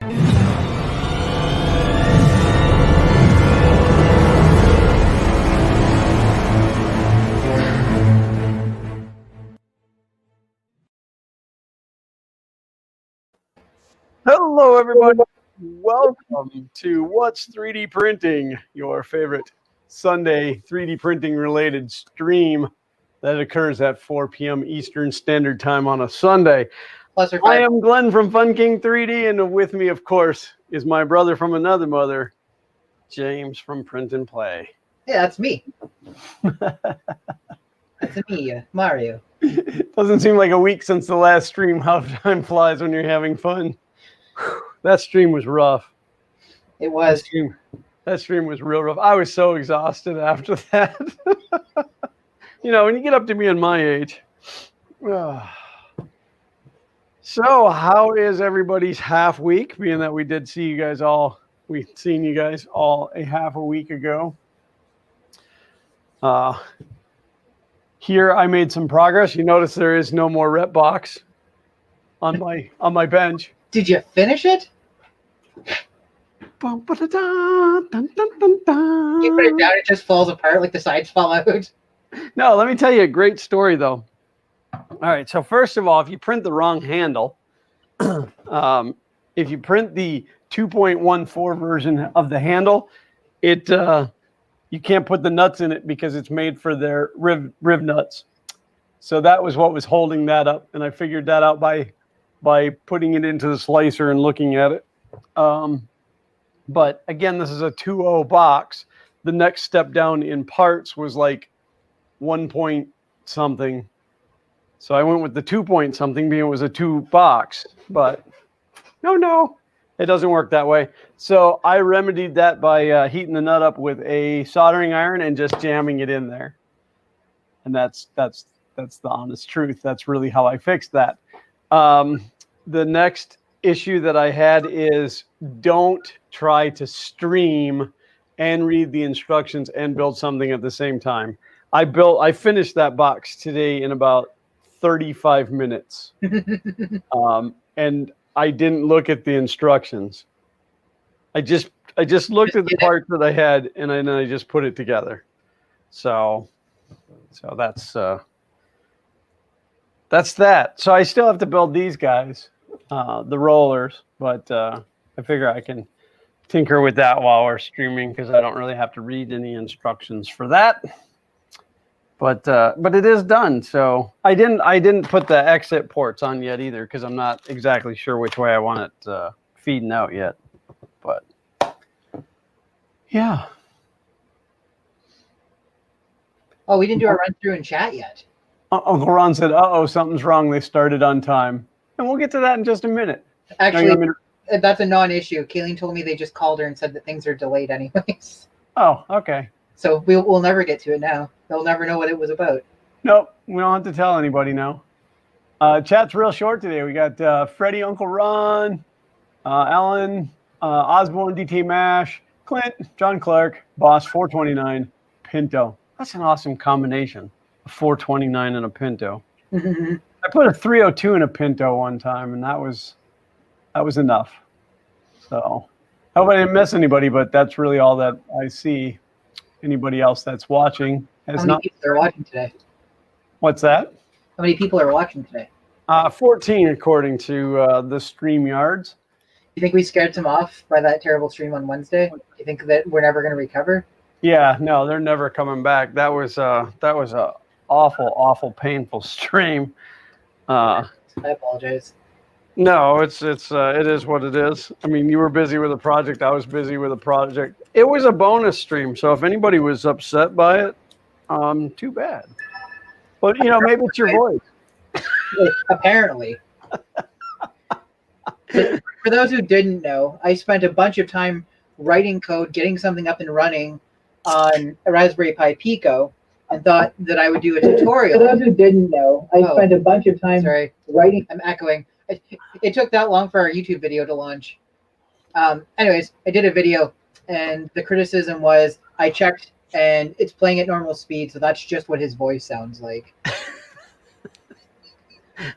Hello, everybody. Welcome to What's 3D Printing, your favorite Sunday 3D printing related stream that occurs at 4 p.m. Eastern Standard Time on a Sunday. I am Glenn from Fun King 3D, and with me, of course, is my brother from another mother, James from Print and Play. Yeah, that's me. That's me, Mario. Doesn't seem like a week since the last stream. How time flies when you're having fun. That stream was rough. It was. That stream was real rough. I was so exhausted after that. You know, when you get up to being my age. So, how is everybody's half week? Being that we did see you guys all, we've seen you guys all a half a week ago. Here I made some progress. You notice there is no more rep box on my bench. Did you finish it? You put it down, it just falls apart like the sides fall out. No, let me tell you a great story though. All right, so first of all, if you print the wrong handle, if you print the 2.14 version of the handle, it you can't put the nuts in it because it's made for their riv nuts. So that was what was holding that up, and I figured that out by putting it into the slicer and looking at it. But again, this is a 2.0 box. The next step down in parts was like 1 point something. So I went with the 2 point something being it was a 2 box, but no, it doesn't work that way. So I remedied that by heating the nut up with a soldering iron and just jamming it in there. And that's the honest truth. That's really how I fixed that. The next issue that I had is don't try to stream and read the instructions and build something at the same time. I finished that box today in about 35 minutes. And I didn't look at the instructions. I just looked at the parts that I had and then I just put it together. So that's that. So I still have to build these guys, the rollers, but I figure I can tinker with that while we're streaming because I don't really have to read any instructions for that. But it is done. So I didn't put the exit ports on yet either because I'm not exactly sure which way I want it feeding out yet. But yeah. Oh, we didn't do our run through in chat yet. Uncle Ron said, "Uh-oh, something's wrong. They started on time." And we'll get to that in just a minute. Actually, that's a non-issue. Kayleen told me they just called her and said that things are delayed anyways. Oh, okay. So we'll never get to it now. They'll never know what it was about. Nope, we don't have to tell anybody now. Chat's real short today. We got Freddie, Uncle Ron, Alan, Osborne, DT Mash, Clint, John Clark, Boss 429, Pinto. That's an awesome combination. 429 and a Pinto. Mm-hmm. I put a 302 in a Pinto one time, and that was enough. So I hope I didn't miss anybody, but that's really all that I see. Anybody else that's watching has not. How many people are watching today? What's that? How many people are watching today? 14 according to the StreamYards. You think we scared some off by that terrible stream on Wednesday? You think that we're never going to recover? Yeah, no, they're never coming back. That was a awful, painful stream. I apologize. No, it is what it is. I mean, you were busy with a project. I was busy with a project. It was a bonus stream, so if anybody was upset by it, too bad. But maybe it's your voice. Apparently. For those who didn't know, I spent a bunch of time writing code, getting something up and running on a Raspberry Pi Pico, and thought that I would do a tutorial. For those who didn't know, I spent a bunch of time writing. I'm echoing. It took that long for our YouTube video to launch. Anyways, I did a video, and the criticism was I checked, and it's playing at normal speed, so that's just what his voice sounds like.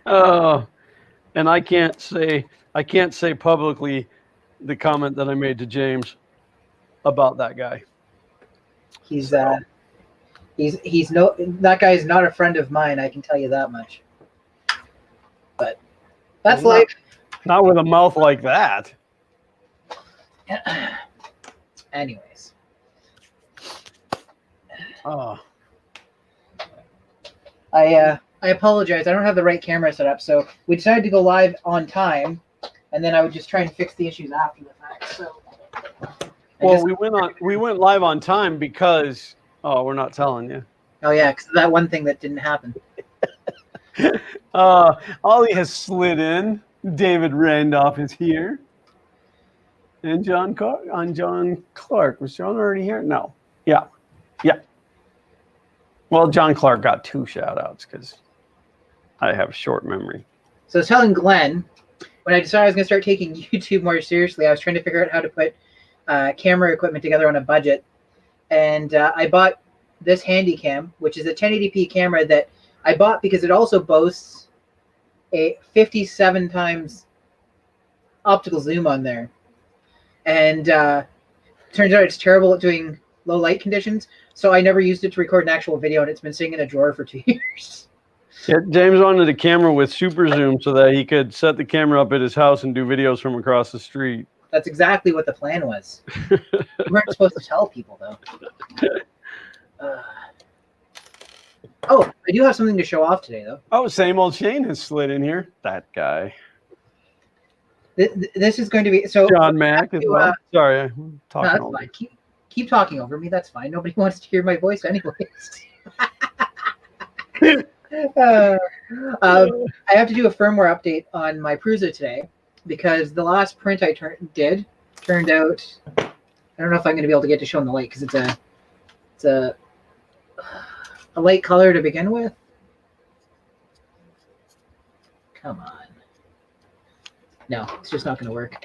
Oh, and I can't say publicly the comment that I made to James about that guy. That guy's not a friend of mine. I can tell you that much. But that's life. Not with a mouth like that. Anyways. Oh. I apologize. I don't have the right camera set up, so we decided to go live on time, and then I would just try and fix the issues after the fact. So. Well, we went live on time because we're not telling you. Oh yeah, because that one thing that didn't happen. Ollie has slid in. David Randolph is here. And John Clark. Was John already here? No. Yeah. Well, John Clark got 2 shout-outs because I have a short memory. So I was telling Glenn, when I decided I was going to start taking YouTube more seriously, I was trying to figure out how to put camera equipment together on a budget. And I bought this Handycam, which is a 1080p camera that I bought because it also boasts a 57 times optical zoom on there. And turns out it's terrible at doing low light conditions, so I never used it to record an actual video, and it's been sitting in a drawer for 2 years. Yeah, James wanted a camera with super zoom so that he could set the camera up at his house and do videos from across the street. That's exactly what the plan was. We weren't supposed to tell people, though. Oh, I do have something to show off today, though. Oh, same old Shane has slid in here. That guy. This is going to be so. John Mack as well. Sorry, I'm talking no, over. Fine. Keep talking over me. That's fine. Nobody wants to hear my voice, anyways. I have to do a firmware update on my Prusa today because the last print I turned out. I don't know if I'm going to be able to get to show in the light because it's a light color to begin with. Come on. No, it's just not going to work.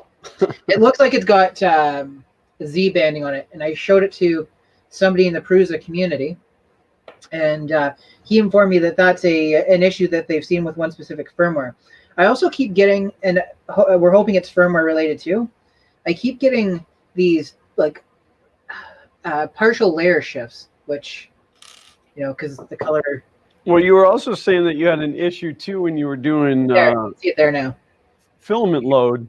It looks like it's got Z banding on it, and I showed it to somebody in the Prusa community, and he informed me that that's an issue that they've seen with one specific firmware. I also keep getting, and we're hoping it's firmware related too, I keep getting these like partial layer shifts, which, because the color. Well, you were also saying that you had an issue too when you were doing there, see it there now. Filament load.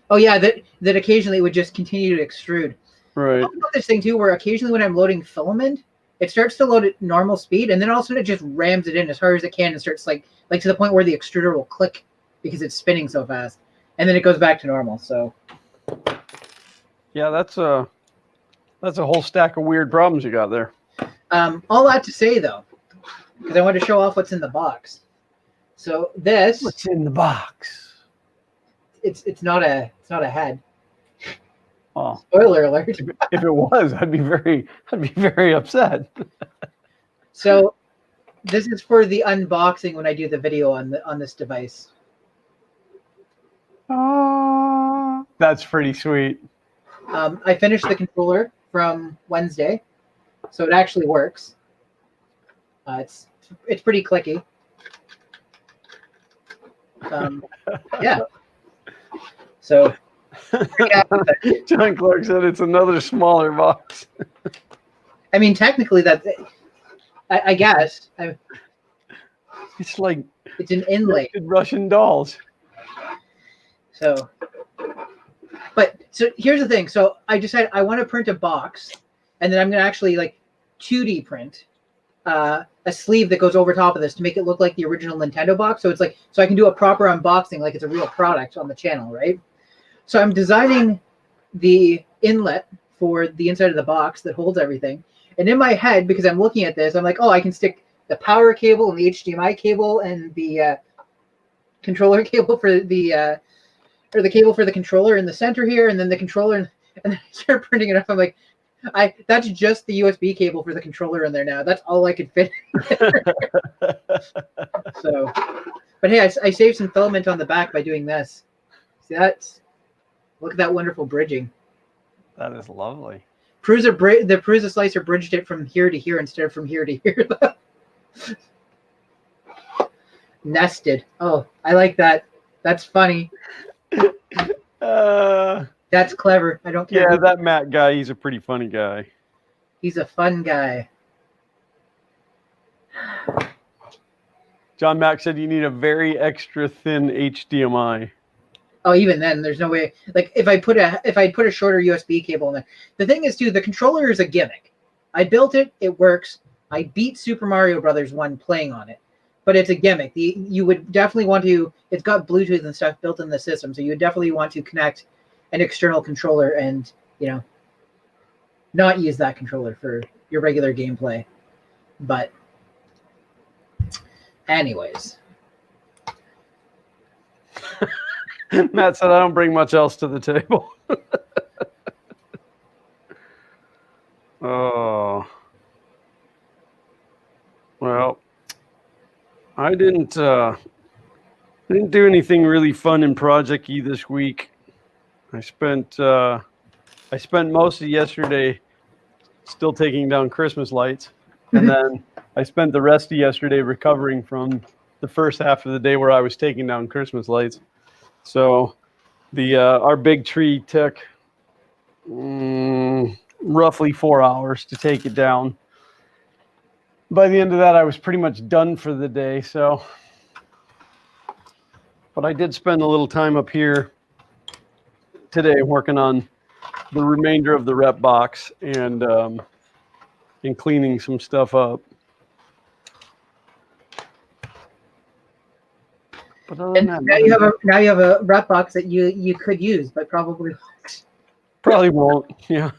Oh yeah, that occasionally it would just continue to extrude. Right. I've got this thing too where occasionally when I'm loading filament, it starts to load at normal speed, and then all of a sudden it just rams it in as hard as it can and starts like to the point where the extruder will click because it's spinning so fast, and then it goes back to normal. So. Yeah, that's a whole stack of weird problems you got there. All that to say though, because I want to show off what's in the box. So this. What's in the box? It's not a head. Oh, spoiler alert! If it was, I'd be very upset. So, this is for the unboxing when I do the video on this device. That's pretty sweet. I finished the controller from Wednesday, so it actually works. It's pretty clicky. Yeah. So, John Clark said it's another smaller box. I mean, technically, I guess. It's like it's an inlay. Russian dolls. So here's the thing. So I decided I want to print a box, and then I'm going to actually 2D print a sleeve that goes over top of this to make it look like the original Nintendo box. So it's so I can do a proper unboxing like it's a real product on the channel, right? So I'm designing the inlet for the inside of the box that holds everything. And in my head, because I'm looking at this, I'm like, oh, I can stick the power cable and the HDMI cable and the controller cable for the cable for the controller in the center here, and then the controller, and then I start printing it up. I'm like, that's just the USB cable for the controller in there now. That's all I could fit in there. So, but hey, I saved some filament on the back by doing this. See that? Look at that wonderful bridging. That is lovely. The Prusa slicer bridged it from here to here instead of from here to here. Nested. Oh, I like that. That's funny. That's clever. I don't care. Yeah, that Matt guy, he's a pretty funny guy. He's a fun guy. John Mack said you need a very extra thin HDMI. Oh, even then, there's no way. Like if I put a shorter USB cable in there. The thing is, too, the controller is a gimmick. I built it. It works. I beat Super Mario Brothers 1 playing on it, but it's a gimmick. You would definitely want to. It's got Bluetooth and stuff built in the system, so you would definitely want to connect an external controller and not use that controller for your regular gameplay. But anyways. Matt said, I don't bring much else to the table. Oh. Well, I didn't do anything really fun in Project E this week. I spent most of yesterday still taking down Christmas lights. And then I spent the rest of yesterday recovering from the first half of the day where I was taking down Christmas lights. So our big tree took roughly 4 hours to take it down. By the end of that, I was pretty much done for the day. So, but I did spend a little time up here today working on the remainder of the rep box and cleaning some stuff up. And now you have a rep box that you could use, but probably won't. Probably won't. Yeah.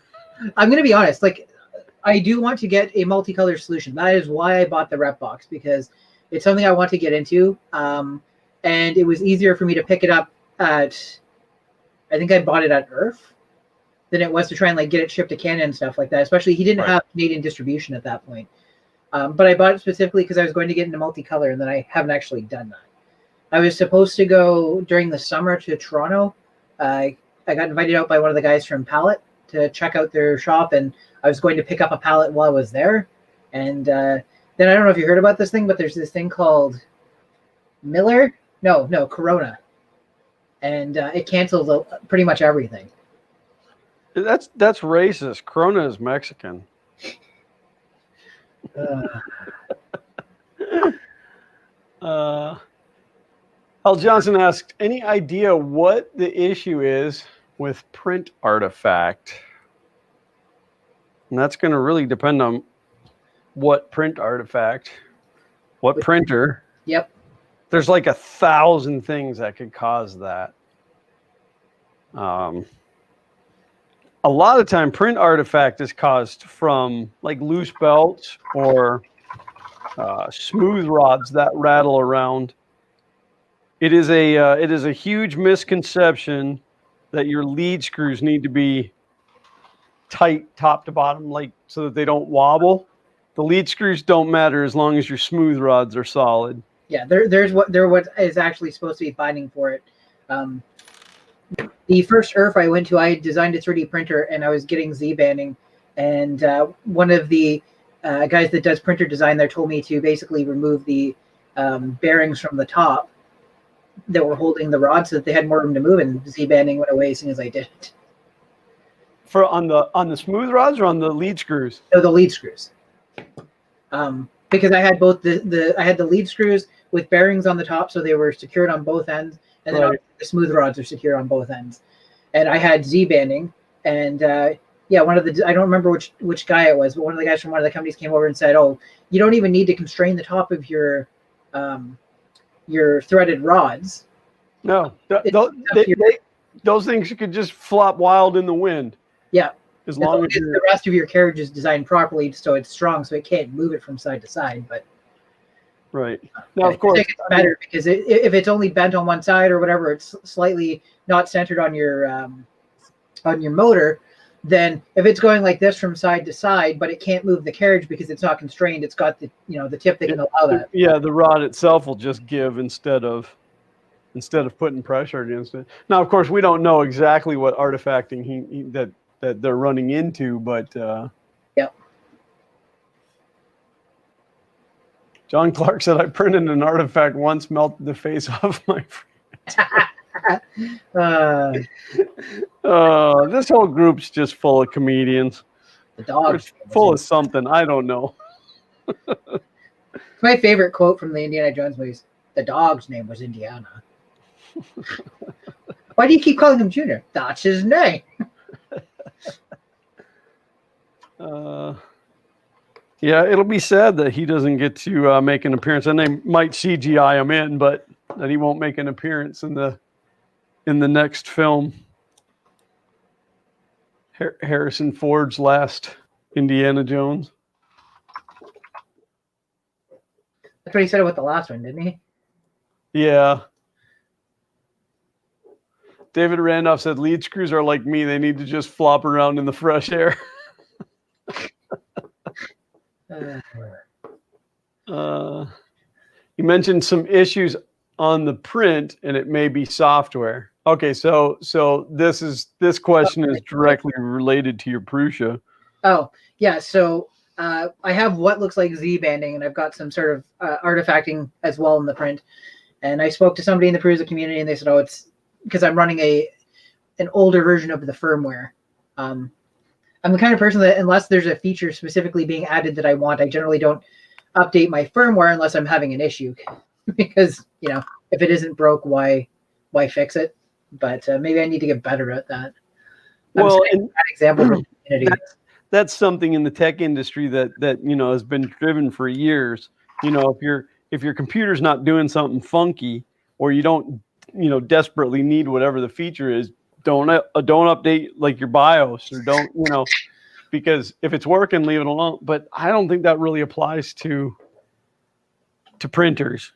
I'm gonna be honest. Like, I do want to get a multicolor solution. That is why I bought the rep box, because it's something I want to get into. And it was easier for me to pick it up at. I think I bought it at Earth than it was to try and like get it shipped to Canada and stuff like that. Especially he didn't have Canadian distribution at that point. But I bought it specifically because I was going to get into multicolor, and then I haven't actually done that. I was supposed to go during the summer to Toronto. I got invited out by one of the guys from Palette to check out their shop, and I was going to pick up a palette while I was there. And then I don't know if you heard about this thing, but there's this thing called Corona. And it cancels pretty much everything. That's racist. Corona is Mexican. Al Johnson asked, any idea what the issue is with print artifact? And that's going to really depend on what print artifact, what printer. Yep. There's like 1,000 things that could cause that. A lot of time, print artifact is caused from like loose belts or smooth rods that rattle around. It is a huge misconception that your lead screws need to be tight top to bottom, like so that they don't wobble. The lead screws don't matter as long as your smooth rods are solid. Yeah, they're what is actually supposed to be binding for it. The first ERF I went to, I designed a 3D printer and I was getting Z-banding, and one of the guys that does printer design there told me to basically remove the bearings from the top that were holding the rod so that they had more room to move, and Z-banding went away as soon as I did it. For on the smooth rods or on the lead screws? No, the lead screws. Because I had both I had the lead screws with bearings on the top, so they were secured on both ends, and then the smooth rods are secure on both ends. And I had Z-banding, and one of the, I don't remember which guy it was, but one of the guys from one of the companies came over and said, "Oh, you don't even need to constrain the top of your threaded rods." No, those things could just flop wild in the wind. Yeah. As long as the rest of your carriage is designed properly, so it's strong, so it can't move it from side to side. But right now, of course, it's better because if it's only bent on one side or whatever, it's slightly not centered on your motor. Then if it's going like this from side to side, but it can't move the carriage because it's not constrained, it's got the tip that can allow that. Yeah, the rod itself will just give instead of putting pressure against it. Now, of course, we don't know exactly what artifacting that they're running into, but yep. John Clark said, I printed an artifact once, melted the face off my friend. This whole group's just full of comedians. The dogs. It's full of something. I don't know. My favorite quote from the Indiana Jones movies. The dog's name was Indiana. Why do you keep calling him Junior? That's his name. Yeah, it'll be sad that he doesn't get to make an appearance, and they might CGI him in, but that he won't make an appearance in the next film. Harrison Ford's last Indiana Jones. That's what he said about the last one, didn't he? Yeah. David Randolph said lead screws are like me. They need to just flop around in the fresh air. You mentioned some issues on the print, and it may be software. Okay, so this question is directly related to your Prusa. Oh, yeah. So I have what looks like Z banding, and I've got some sort of artifacting as well in the print. And I spoke to somebody in the Prusa community, and they said, "Oh, it's because I'm running an older version of the firmware." I'm the kind of person that unless there's a feature specifically being added that I want, I generally don't update my firmware unless I'm having an issue, because if it isn't broke, why fix it? But maybe I need to get better at that. Well, an example from the community. That's something in the tech industry that has been driven for years. If your computer's not doing something funky, or you don't desperately need whatever the feature is, don't update like your BIOS, or don't because if it's working, leave it alone. But I don't think that really applies to printers,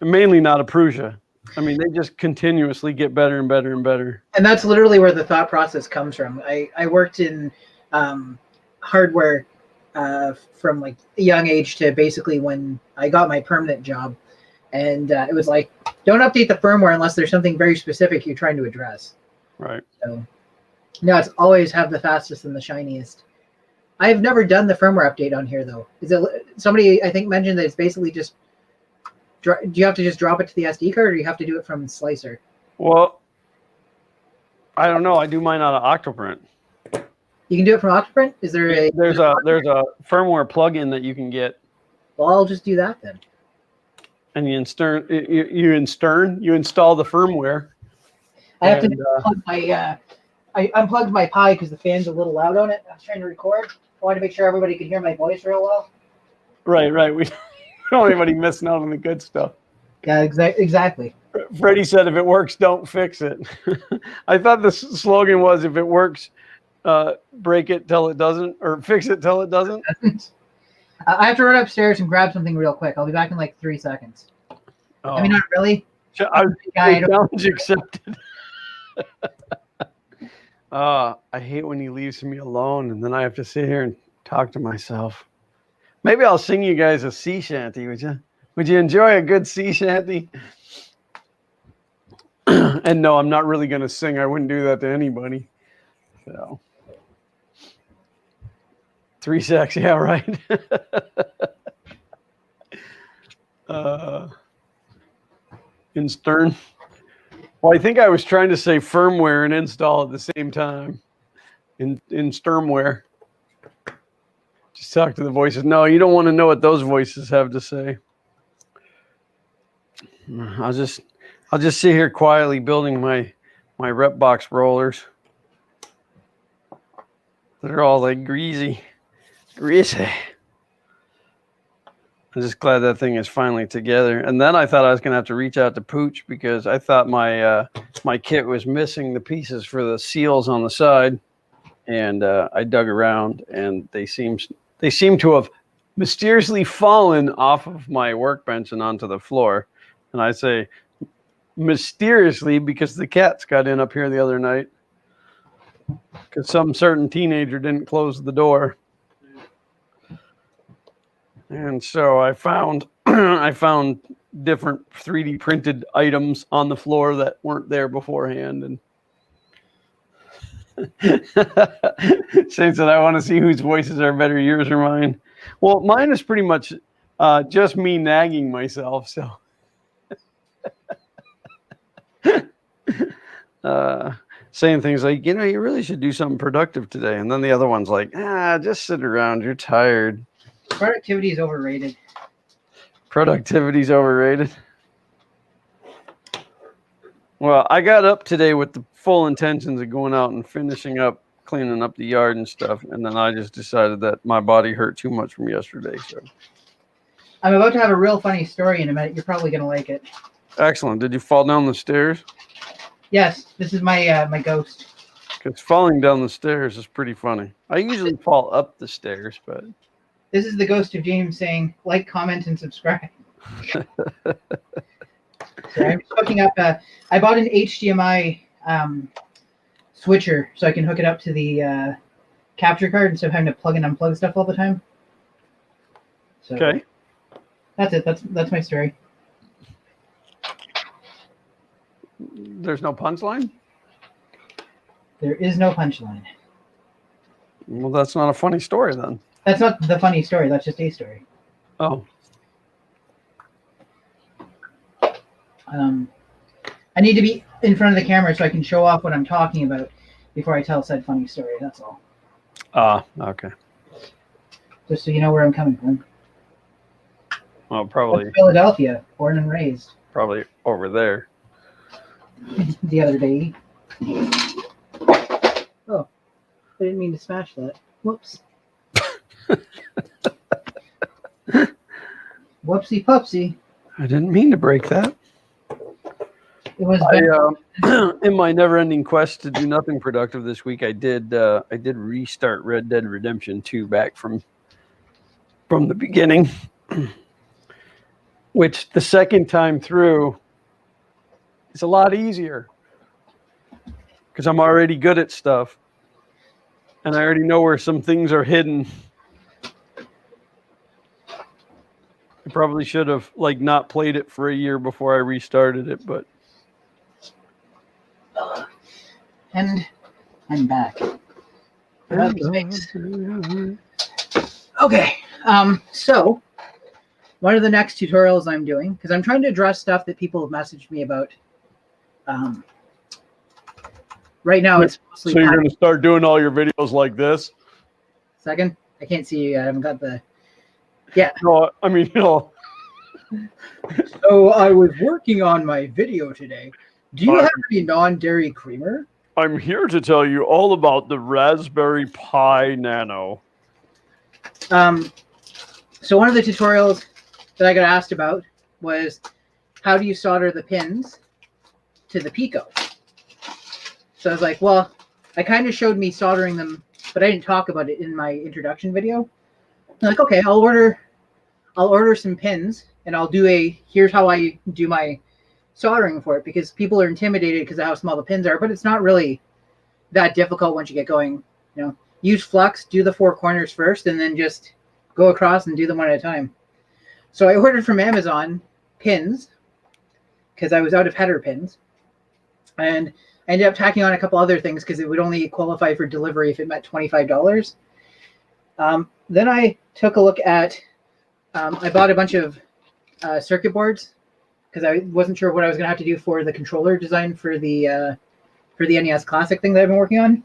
mainly not a Prusa. I mean, they just continuously get better and better and better. And that's literally where the thought process comes from. I worked in hardware from like a young age to basically when I got my permanent job. And it was like, don't update the firmware unless there's something very specific you're trying to address. Right. So, no, it's always have the fastest and the shiniest. I've never done the firmware update on here, though. Is it somebody I think mentioned that it's basically just, do you have to just drop it to the SD card, or you have to do it from Slicer? Well, I don't know. I do mine out of Octoprint. You can do it from Octoprint? Is there there's a firmware plugin that you can get. Well, I'll just do that then. And you install the firmware. I have to unplug my I unplugged my Pi because the fan's a little loud on it. I was trying to record. I wanted to make sure everybody could hear my voice real well. Right. We don't want anybody missing out on the good stuff. Yeah, exactly. Freddie said, if it works, don't fix it. I thought the slogan was, if it works, break it till it doesn't, or fix it till it doesn't. I have to run upstairs and grab something real quick. I'll be back in like 3 seconds. Oh. I mean, not really. Challenge accepted. I hate when he leaves me alone, and then I have to sit here and talk to myself. Maybe I'll sing you guys a sea shanty, would you? Would you enjoy a good sea shanty? And no, I'm not really going to sing. I wouldn't do that to anybody. So 3 secs, yeah, right. In Stern. Well, I think I was trying to say firmware and install at the same time. In Sternware. Just talk to the voices. No, you don't want to know what those voices have to say. I'll just sit here quietly building my rep box rollers. They're all like greasy. I'm just glad that thing is finally together. And then I thought I was going to have to reach out to Pooch because I thought my kit was missing the pieces for the seals on the side. And I dug around, and they seem to have mysteriously fallen off of my workbench and onto the floor. And I say mysteriously because the cats got in up here the other night because some certain teenager didn't close the door. And so I found different 3D printed items on the floor that weren't there beforehand. And Shane said, I want to see whose voices are better, yours or mine. Well, mine is pretty much just me nagging myself. So saying things like, you really should do something productive today. And then the other one's like, just sit around. You're tired. Productivity is overrated. Productivity's overrated. Well, I got up today with the full intentions of going out and finishing up, cleaning up the yard and stuff. And then I just decided that my body hurt too much from yesterday. So I'm about to have a real funny story in a minute. You're probably going to like it. Excellent. Did you fall down the stairs? Yes, this is my my ghost. Because falling down the stairs is pretty funny. I usually fall up the stairs, but... This is the ghost of James saying, like, comment, and subscribe. So I'm just hooking up. I bought an HDMI switcher so I can hook it up to the capture card instead of having to plug and unplug stuff all the time. So okay. That's it. That's my story. There's no punchline? There is no punchline. Well, that's not a funny story then. That's not the funny story. That's just a story. Oh. I need to be in front of the camera so I can show off what I'm talking about before I tell said funny story. That's all. Okay. Just so you know where I'm coming from. Well, probably. That's Philadelphia, born and raised. Probably over there. The other day. Oh, I didn't mean to smash that. Whoops. Whoopsie pupsie. I didn't mean to break that. It was in my never-ending quest to do nothing productive this week. I did restart Red Dead Redemption 2 back from the beginning, which the second time through is a lot easier because I'm already good at stuff and I already know where some things are hidden. I probably should have not played it for a year before I restarted it, but. And I'm back. Okay. So one of the next tutorials I'm doing, because I'm trying to address stuff that people have messaged me about. Right now it's mostly. So you're going to start doing all your videos like this? Second? I can't see you. I haven't got the. Yeah. No, I mean, So I was working on my video today. Do you have any non-dairy creamer? I'm here to tell you all about the Raspberry Pi Nano. So one of the tutorials that I got asked about was how do you solder the pins to the Pico? So I was like, well, I kind of showed me soldering them, but I didn't talk about it in my introduction video. I'm like, okay, I'll order some pins and I'll do here's how I do my soldering for it, because people are intimidated because of how small the pins are, but it's not really that difficult once you get going. Use flux, do the 4 corners first, and then just go across and do them one at a time. So I ordered from Amazon pins because I was out of header pins, and I ended up tacking on a couple other things because it would only qualify for delivery if it met $25. Then I took a look at I bought a bunch of circuit boards because I wasn't sure what I was going to have to do for the controller design for the NES Classic thing that I've been working on.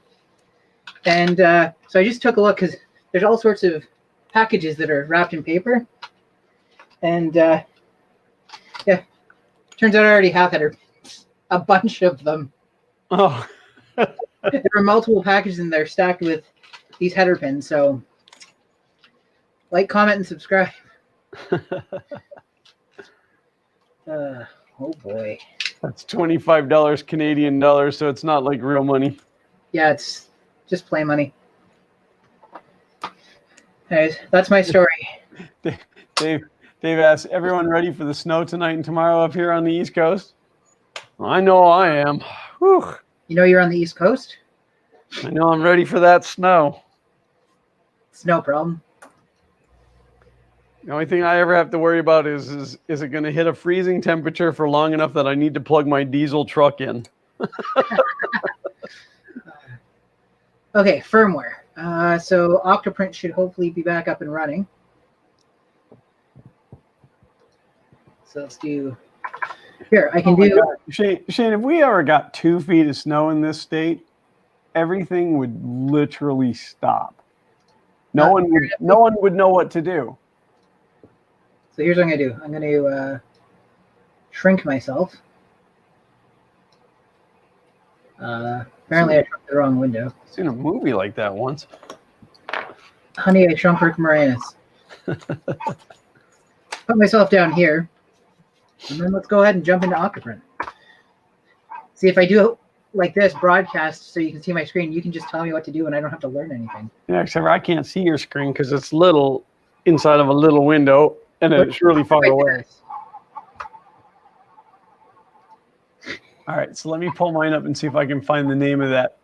And so I just took a look because there's all sorts of packages that are wrapped in paper. And yeah, turns out I already have header, a bunch of them. Oh. There are multiple packages in there stacked with these header pins. So like, comment, and subscribe. Oh boy. That's $25 Canadian dollars, so it's not like real money. Yeah, it's just play money. Anyways, that's my story. Dave asks, everyone ready for the snow tonight and tomorrow up here on the East Coast? I know I am. Whew. You know you're on the East Coast? I know I'm ready for that snow. It's no problem. The only thing I ever have to worry about is it going to hit a freezing temperature for long enough that I need to plug my diesel truck in? Okay, firmware. So Octoprint should hopefully be back up and running. So let's do Here, I can do. Shane, if we ever got 2 feet of snow in this state, everything would literally stop. No one would know what to do. So here's what I'm gonna do. I'm gonna shrink myself. Apparently, I shrunk the wrong window. I've seen a movie like that once. Honey, I shrunk Rick Moranis. Put myself down here, and then let's go ahead and jump into Octoprint. See, if I do like this broadcast so you can see my screen, you can just tell me what to do and I don't have to learn anything. Yeah, except I can't see your screen because it's little inside of a little window and it's really far away. All right, so let me pull mine up and see if I can find the name of that.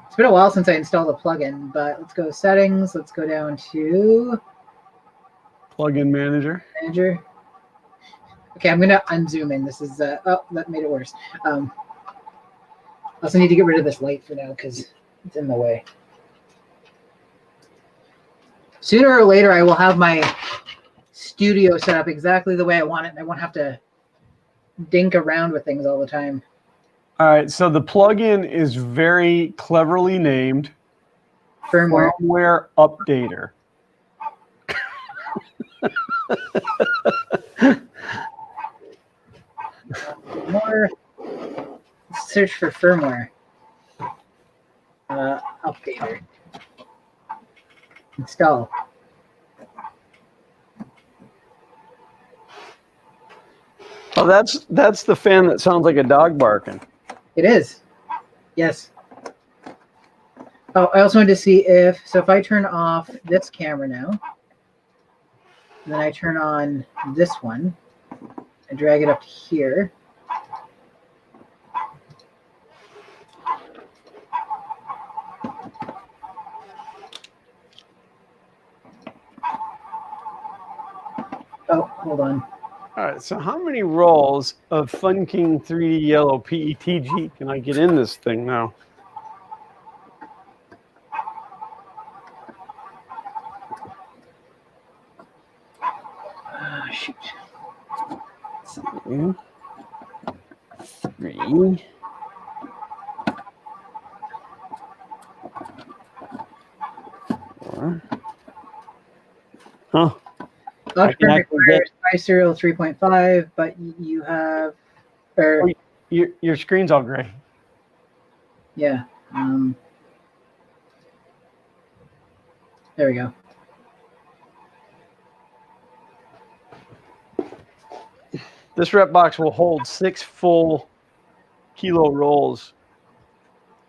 It's been a while since I installed a plugin, but let's go settings. Let's go down to Plugin manager. Okay, I'm gonna unzoom in. This is oh, that made it worse. I also need to get rid of this light for now because it's in the way. Sooner or later, I will have my studio set up exactly the way I want it, and I won't have to dink around with things all the time. All right, so the plugin is very cleverly named Firmware Updater. More search for firmware updater. Install. Oh, that's the fan that sounds like a dog barking. It is. Yes. Oh, I also wanted to see if I turn off this camera now, then I turn on this one, I drag it up to here. Oh, hold on. All right, so how many rolls of Fun King 3D Yellow PETG can I get in this thing now? Shoot. 2, 3. Huh. Octoprint requires serial 3.5, but you have, or your screen's all gray. Yeah. There we go. This rep box will hold 6 full kilo rolls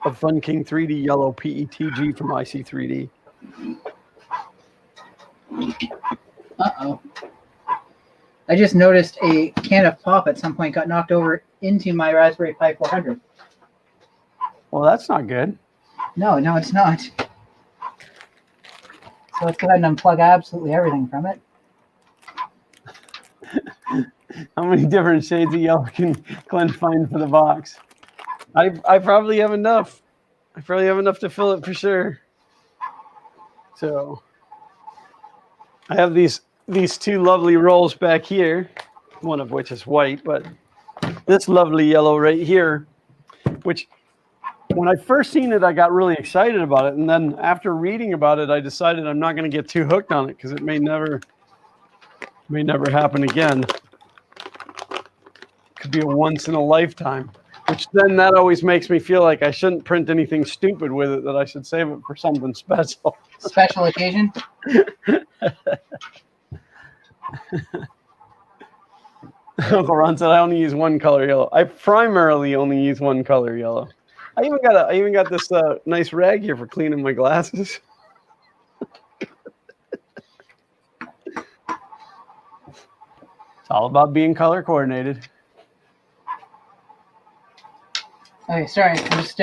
of Fun King 3D Yellow PETG from IC3D. Uh-oh. I just noticed a can of pop at some point got knocked over into my Raspberry Pi 400. Well, that's not good. No, it's not. So let's go ahead and unplug absolutely everything from it. How many different shades of yellow can Glenn find for the box? I probably have enough. I probably have enough to fill it for sure. So I have these 2 lovely rolls back here, one of which is white, but this lovely yellow right here, which when I first seen it, I got really excited about it. And then after reading about it, I decided I'm not going to get too hooked on it because it may never happen again. Could be a once in a lifetime, which then that always makes me feel like I shouldn't print anything stupid with it, that I should save it for something special. Special occasion? Uncle Ron said I only use one color yellow. I primarily only use one color yellow. I even got this nice rag here for cleaning my glasses. It's all about being color coordinated. Okay, sorry. I'm just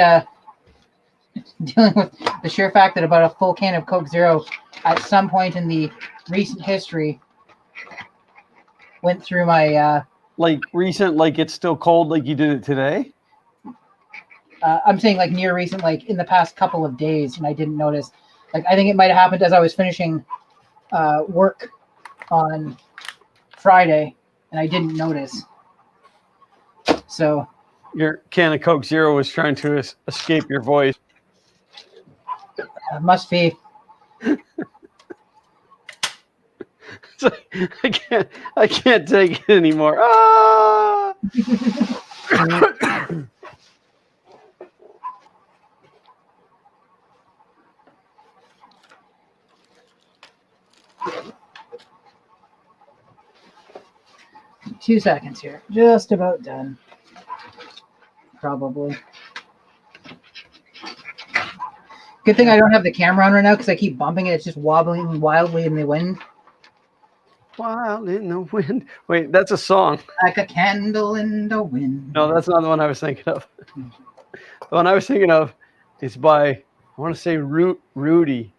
dealing with the sheer fact that about a full can of Coke Zero at some point in the recent history went through my... like recent, like it's still cold like you did it today? I'm saying like near recent, like in the past couple of days, and I didn't notice. Like I think it might have happened as I was finishing work on Friday, and I didn't notice. So your can of Coke Zero was trying to escape your voice. Must be. So, I can't take it anymore. Ah! 2 seconds here. Just about done. Probably. Good thing I don't have the camera on right now because I keep bumping it. It's just wobbling wildly in the wind. Wild in the wind. Wait, that's a song. Like a candle in the wind. No, that's not the one I was thinking of. The one I was thinking of is by, I want to say Rudy.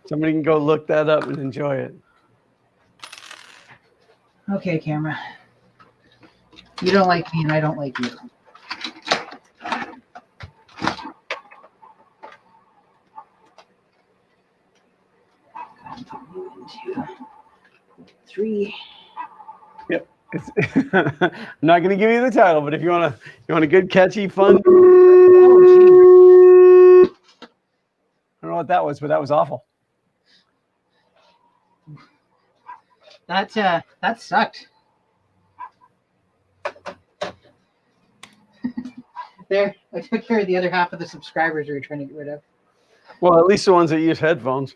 Somebody can go look that up and enjoy it. Okay, camera. You don't like me and I don't like you. Three. Yep. I'm not going to give you the title, but if you want a good, catchy, fun. I don't know what that was, but that was awful. That sucked. There, I took care of the other half of the subscribers we were trying to get rid of. Well, at least the ones that use headphones.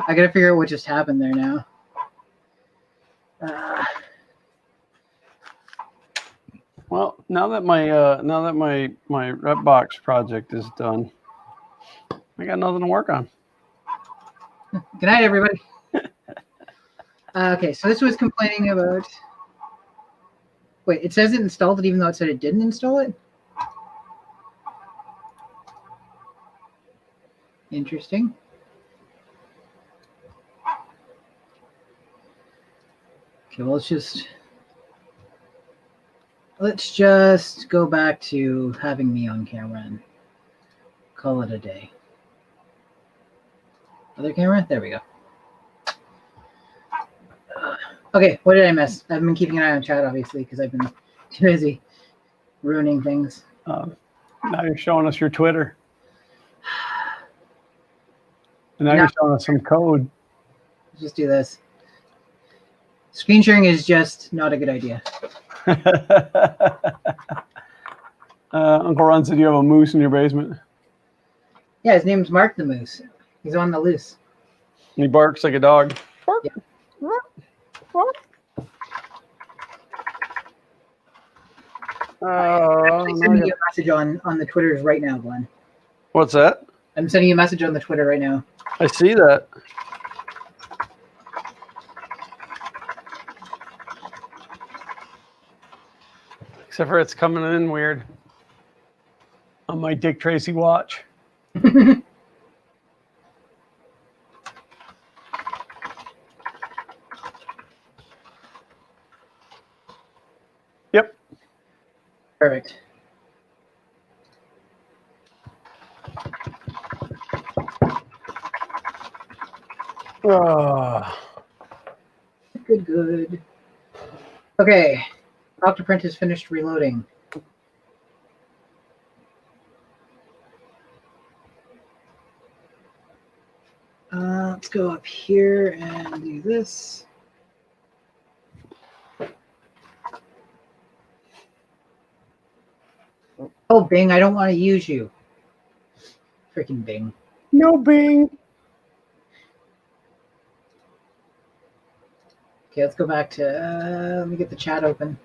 I gotta figure out what just happened there now. Well, now that my rep box project is done, I got nothing to work on. Good night, everybody. Okay, so this was complaining about. Wait, it says it installed it even though it said it didn't install it? Interesting. Okay, well, let's just go back to having me on camera and call it a day. Other camera? There we go. Okay, what did I miss? I've been keeping an eye on chat, obviously, because I've been too busy ruining things. Now you're showing us your Twitter. And now you're showing us some code. Let's just do this. Screen sharing is just not a good idea. Uncle Ron said you have a moose in your basement. Yeah, his name's Mark the Moose. He's on the loose. And he barks like a dog. Bark. Yeah. I'm sending you a message on the Twitters right now, Glenn. What's that? I'm sending you a message on the Twitter right now. I see that. Except for it's coming in weird on my Dick Tracy watch. Yep. Perfect. Good. Okay. Octoprint has finished reloading. Let's go up here and do this. Oh, Bing, I don't want to use you. Freaking Bing. No Bing. Okay, let's go back to, let me get the chat open.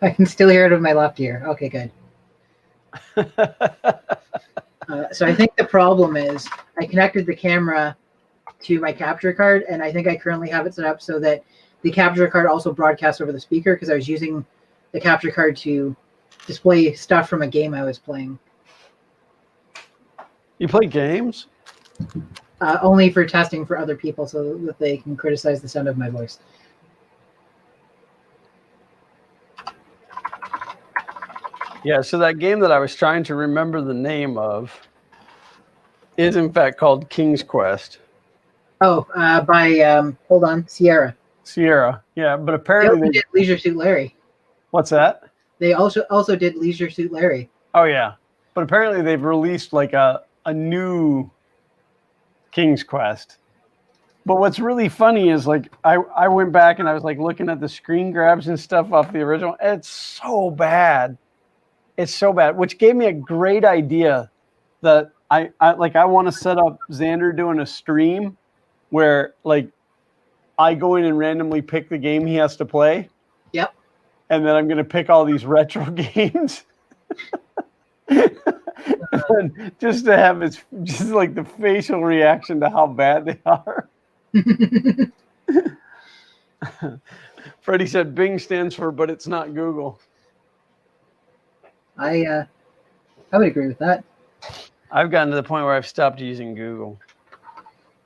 I can still hear it with my left ear. Okay, good. So I think the problem is I connected the camera to my capture card, and I think I currently have it set up so that the capture card also broadcasts over the speaker because I was using the capture card to display stuff from a game I was playing. You play games? Only for testing for other people so that they can criticize the sound of my voice. Yeah, so that game that I was trying to remember the name of is in fact called King's Quest. Oh, by hold on, Sierra. Sierra. Yeah, but They apparently also did Leisure Suit Larry. what's that? They also did Leisure Suit Larry. Oh yeah, but apparently they've released like a new King's Quest. But what's really funny is like I went back and I was like looking at the screen grabs and stuff off the original. It's so bad. It's so bad, which gave me a great idea that I want to set up Xander doing a stream where like I go in and randomly pick the game he has to play. Yep. And then I'm going to pick all these retro games. And just to have his just like the facial reaction to how bad they are. Freddie said Bing stands for but it's not Google. I would agree with that. I've gotten to the point where I've stopped using Google.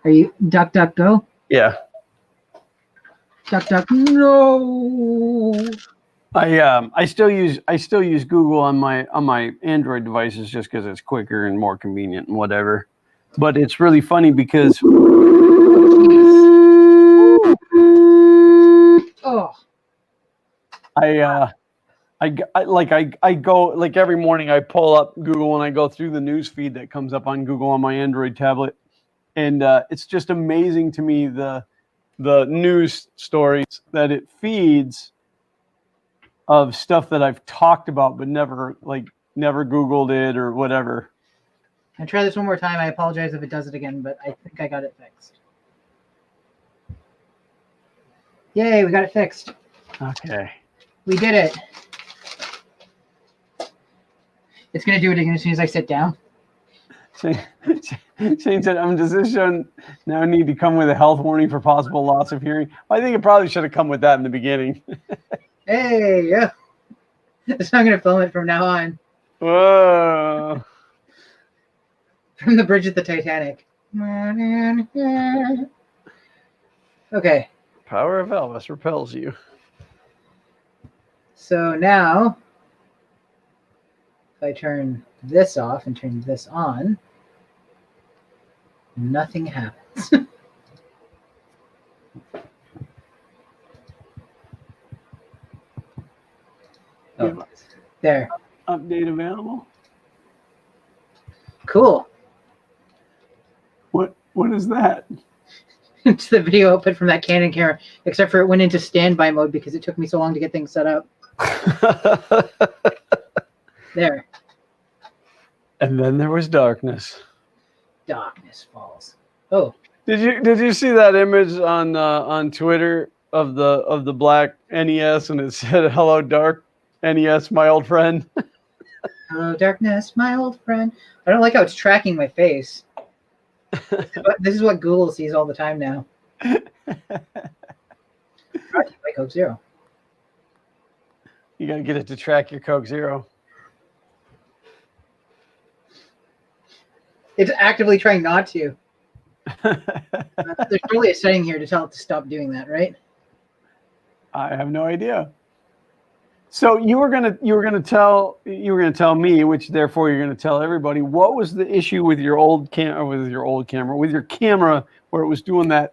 Are you DuckDuckGo? Yeah. DuckDuck. No. I still use Google on my Android devices just because it's quicker and more convenient and whatever. But it's really funny because Oh. I go like every morning I pull up Google and I go through the news feed that comes up on Google on my Android tablet, and it's just amazing to me the news stories that it feeds of stuff that I've talked about but never Googled it or whatever. I try this one more time. I apologize if it does it again, but I think I got it fixed. Yay, we got it fixed. Okay. We did it. It's going to do it again as soon as I sit down. Shane said, does this show now need to come with a health warning for possible loss of hearing? Well, I think it probably should have come with that in the beginning. Hey, yeah. So I'm going to film it from now on. Whoa. From the bridge of the Titanic. Okay. Power of Elvis repels you. So now, if I turn this off and turn this on, nothing happens. Oh, there. Update available. Cool. What is that? It's the video output from that Canon camera, except for it went into standby mode because it took me so long to get things set up. There. And then there was darkness. Darkness falls. Oh. Did you see that image on Twitter of the black NES and it said "Hello Dark NES, my old friend"? Hello darkness, my old friend. I don't like how it's tracking my face. This is what Google sees all the time now. Brought to you by Coke Zero. You got to get it to track your Coke Zero. It's actively trying not to. There's probably a setting here to tell it to stop doing that, right? I have no idea. So you were gonna tell me, which therefore you're gonna tell everybody, what was the issue with your camera where it was doing that,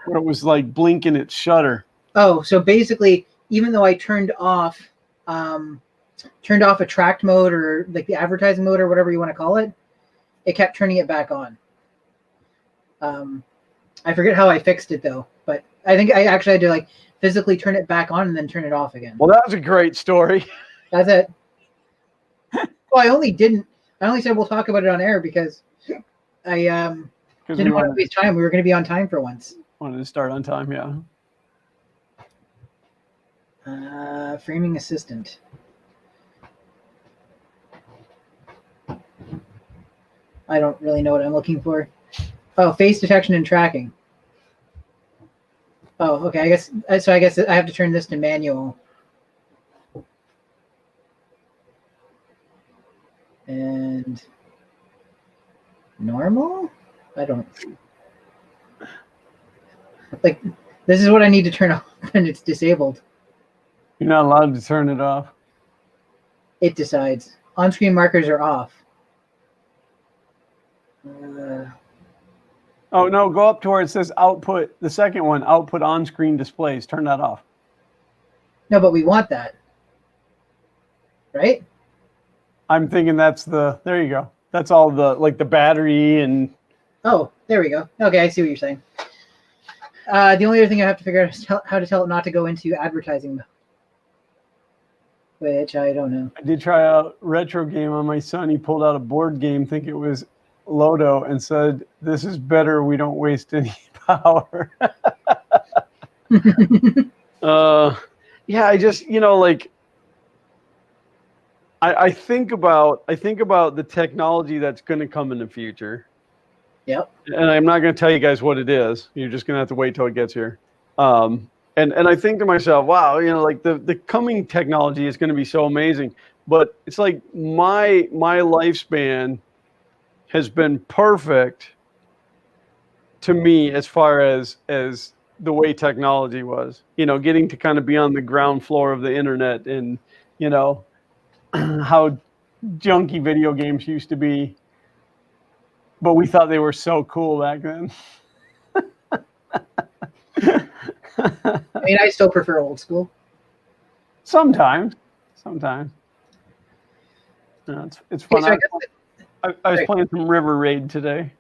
where it was like blinking its shutter. Oh, so basically, even though I turned off attract mode or like the advertising mode or whatever you want to call it, it kept turning it back on. I forget how I fixed it though, but I think I actually had to like physically turn it back on and then turn it off again. Well, that was a great story. That's it. Well, I only said we'll talk about it on air because I didn't want to waste time. We were going to be on time for once. Wanted to start on time, yeah. Framing assistant. I don't really know what I'm looking for. Oh, face detection and tracking. Oh, okay. I guess I have to turn this to manual. And normal? I don't like this is what I need to turn off when it's disabled. You're not allowed to turn it off. It decides. On-screen markers are off. Oh, no, go up to where it says output. The second one, output on-screen displays. Turn that off. No, but we want that. Right? I'm thinking that's there you go. That's all the battery and... Oh, there we go. Okay, I see what you're saying. The only other thing I have to figure out is how to tell it not to go into advertising mode. Which I don't know. I did try out retro game on my son. He pulled out a board game, think it was Lodo, and said, "This is better. We don't waste any power." Yeah, I just I think about the technology that's going to come in the future. Yep. And I'm not going to tell you guys what it is. You're just going to have to wait till it gets here. And I think to myself, wow, like the coming technology is going to be so amazing. But it's like my lifespan has been perfect to me as far as the way technology was. Getting to kind of be on the ground floor of the internet and how junky video games used to be. But we thought they were so cool back then. I mean, I still prefer old school. Sometimes. It's fun. Okay, so I was playing some River Raid today.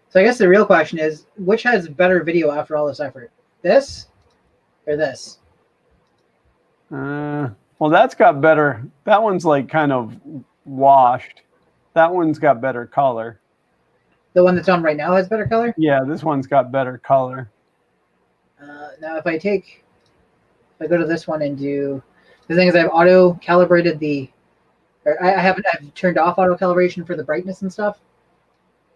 So I guess the real question is, which has better video after all this effort? This or this? Well, that's got better. That one's like kind of washed. That one's got better color. The one that's on right now has better color? Yeah, this one's got better color. Now, if I go to this one and do, the thing is I've auto-calibrated I've turned off auto-calibration for the brightness and stuff.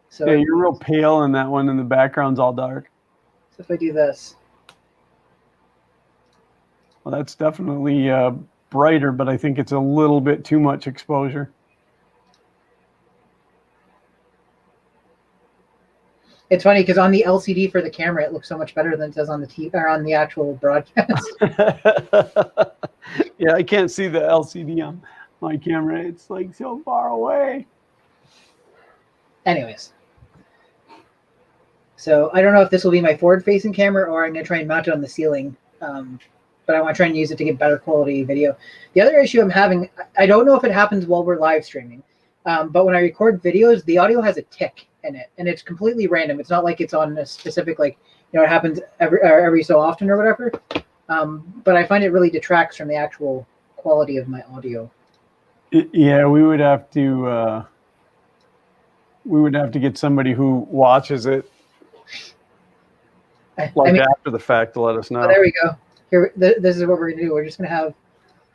So yeah, you're real pale in that one and the background's all dark. So if I do this. Well, that's definitely brighter, but I think it's a little bit too much exposure. It's funny because on the LCD for the camera, it looks so much better than it does on the TV or on the actual broadcast. Yeah, I can't see the LCD on my camera. It's like so far away. Anyways. So I don't know if this will be my forward-facing camera or I'm going to try and mount it on the ceiling. But I want to try and use it to get better quality video. The other issue I'm having, I don't know if it happens while we're live streaming, but when I record videos, the audio has a tick in it, and it's completely random. It's not like it's on a specific, it happens every so often or whatever. But I find it really detracts from the actual quality of my audio. Yeah, we would have to get somebody who watches it after the fact to let us know. Oh, there we go. Here, this is what we're gonna do. We're just gonna have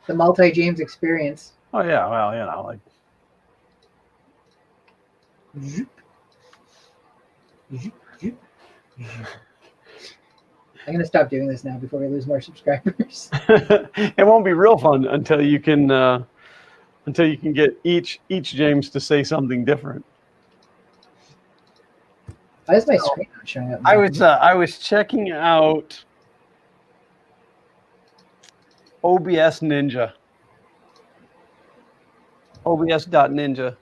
the multi-James experience. Oh yeah, well, like. I'm gonna stop doing this now before we lose more subscribers. It won't be real fun until you can get each James to say something different. Why is my screen not showing up? I was checking out OBS Ninja. OBS.ninja.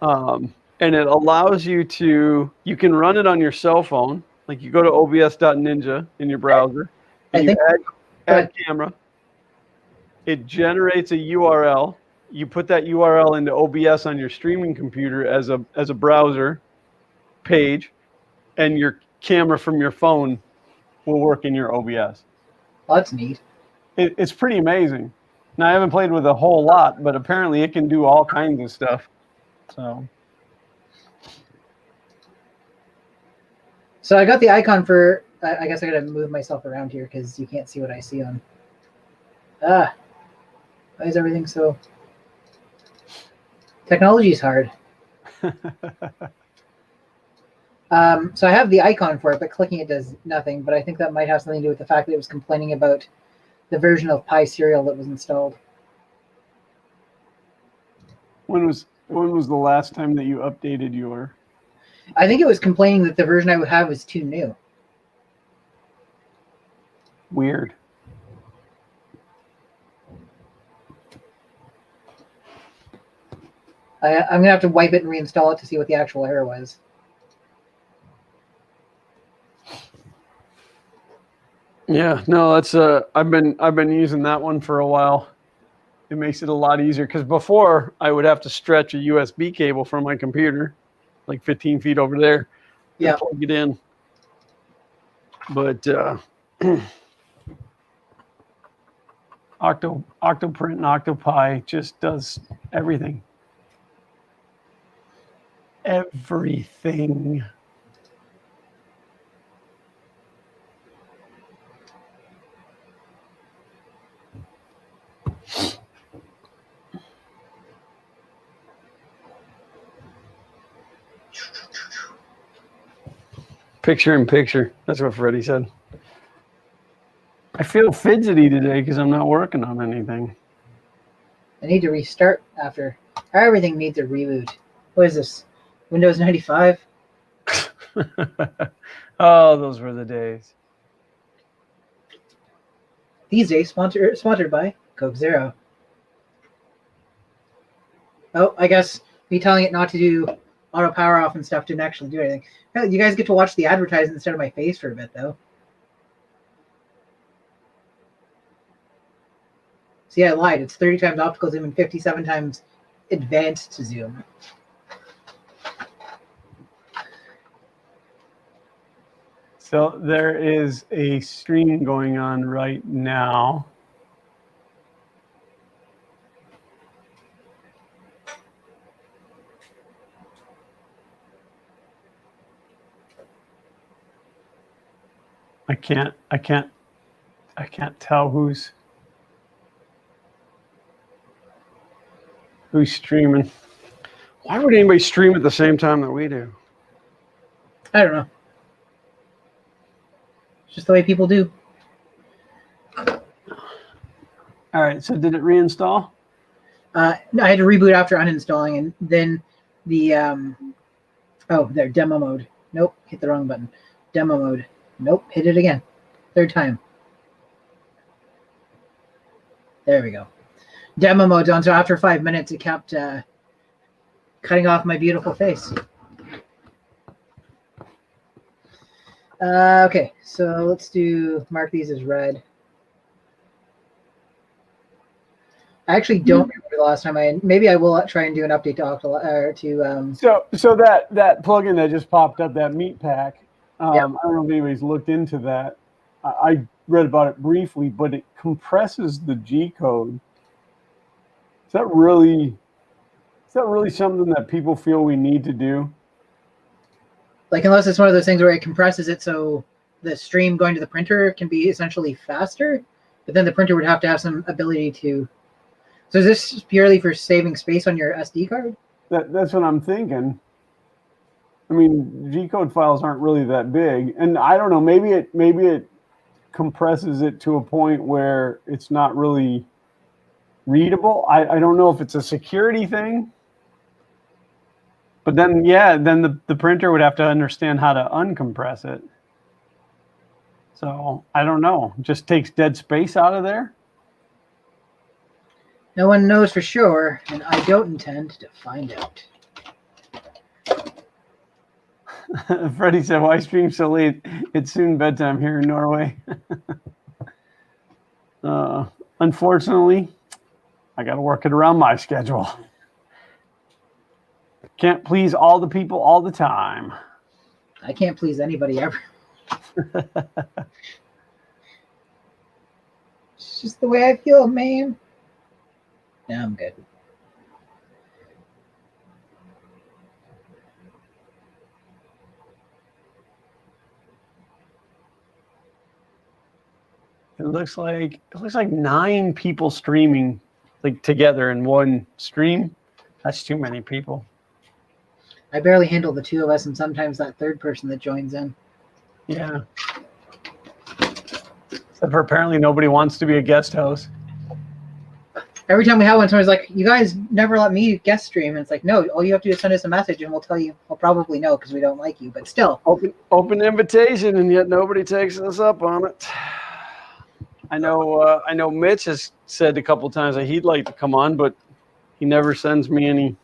And it allows you can run it on your cell phone. Like you go to OBS.ninja in your browser and you add camera. It generates a URL. You put that URL into OBS on your streaming computer as a browser page, and your camera from your phone will work in your OBS. Oh, that's neat. It's pretty amazing. Now, I haven't played with a whole lot, but apparently it can do all kinds of stuff. So I got the icon for, I guess I got to move myself around here because you can't see what I see on. Why is everything so... Technology is hard. So I have the icon for it, but clicking it does nothing. But I think that might have something to do with the fact that it was complaining about the version of Pi Serial that was installed. When was the last time that you updated your? I think it was complaining that the version I would have is too new. Weird. I'm gonna have to wipe it and reinstall it to see what the actual error was. Yeah, no, that's I've been using that one for a while. It makes it a lot easier because before I would have to stretch a USB cable from my computer, like 15 feet over there, Yeah. to plug it in. But Octoprint and Octopi just does everything. Everything. Picture in picture. That's what Freddie said. I feel fidgety today because I'm not working on anything. I need to restart after. Everything needs a reboot. What is this? Windows 95? Oh, those were the days. These days, sponsored by Coke Zero. Oh, I guess me telling it not to do auto power off and stuff didn't actually do anything. You guys get to watch the advertisement instead of my face for a bit, though. See, I lied. It's 30 times optical zoom and 57 times advanced zoom. So there is a stream going on right now. I can't tell who's streaming. Why would anybody stream at the same time that we do? I don't know. It's just the way people do. All right, so did it reinstall? No, I had to reboot after uninstalling, and then the demo mode. Nope, hit the wrong button. Demo mode. Nope, hit it again. Third time. There we go. Demo mode's on, so after 5 minutes, it kept cutting off my beautiful face. Okay, so let's mark these as red. I actually don't remember the last time maybe I will try and do an update to So that plugin that just popped up, that meat pack. Yep. I don't know if anybody's looked into that. I read about it briefly, but it compresses the G code. Is that really something that people feel we need to do? Like, unless it's one of those things where it compresses it so the stream going to the printer can be essentially faster, but then the printer would have to have some ability to. So is this purely for saving space on your SD card? That's what I'm thinking. I mean, G-code files aren't really that big, and I don't know. Maybe it compresses it to a point where it's not really readable. I don't know if it's a security thing, but then the printer would have to understand how to uncompress it. So I don't know. Just takes dead space out of there. No one knows for sure, and I don't intend to find out. Freddie said, "Why stream so late? It's soon bedtime here in Norway." Unfortunately, I got to work it around my schedule. Can't please all the people all the time. I can't please anybody ever. It's just the way I feel, man. Now I'm good. It looks like 9 people streaming like together in one stream. That's too many people. I barely handle the two of us, and sometimes that third person that joins in. Yeah. Except for apparently nobody wants to be a guest host. Every time we have one, someone's like, "You guys never let me guest stream." And it's like, no, all you have to do is send us a message, and we'll tell you. We'll probably know because we don't like you, but still. Open invitation, and yet nobody takes us up on it. I know Mitch has said a couple times that he'd like to come on, but he never sends me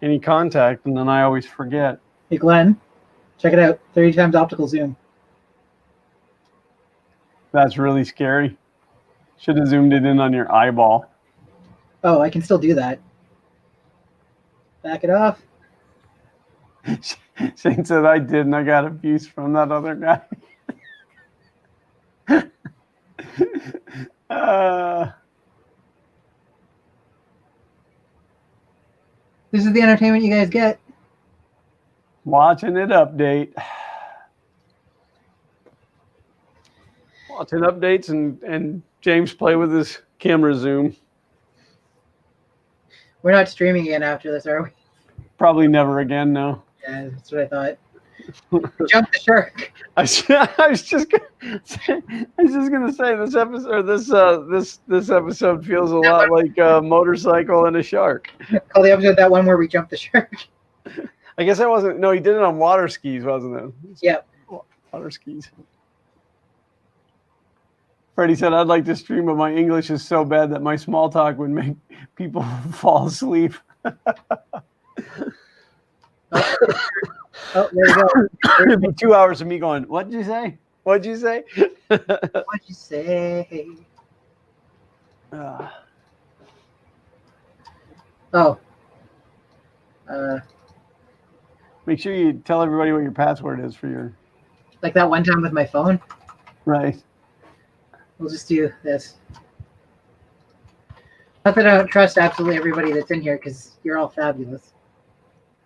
any contact, and then I always forget. Hey, Glenn, check it out. 30 times optical zoom. That's really scary. Should have zoomed it in on your eyeball. Oh, I can still do that. Back it off. Shane said I did, and I got abuse from that other guy. This is the entertainment you guys get. Watching it update. Watching updates and James play with his camera zoom. We're not streaming again after this, are we? Probably never again, no. Yeah, that's what I thought. Jump the shark. I was just gonna say this episode this episode feels a lot like a motorcycle and a shark. Call the episode that one where we jumped the shark. I guess I wasn't. No, he did it on water skis, wasn't it? Yeah. Water skis. Freddie said, I'd like to stream, but my English is so bad that my small talk would make people fall asleep. Oh, there we go. It'd be 2 hours of me going, what'd you say? What'd you say? What'd you say? Make sure you tell everybody what your password is for your... Like that one time with my phone? Right. We'll just do this. Not that I don't trust absolutely everybody that's in here because you're all fabulous.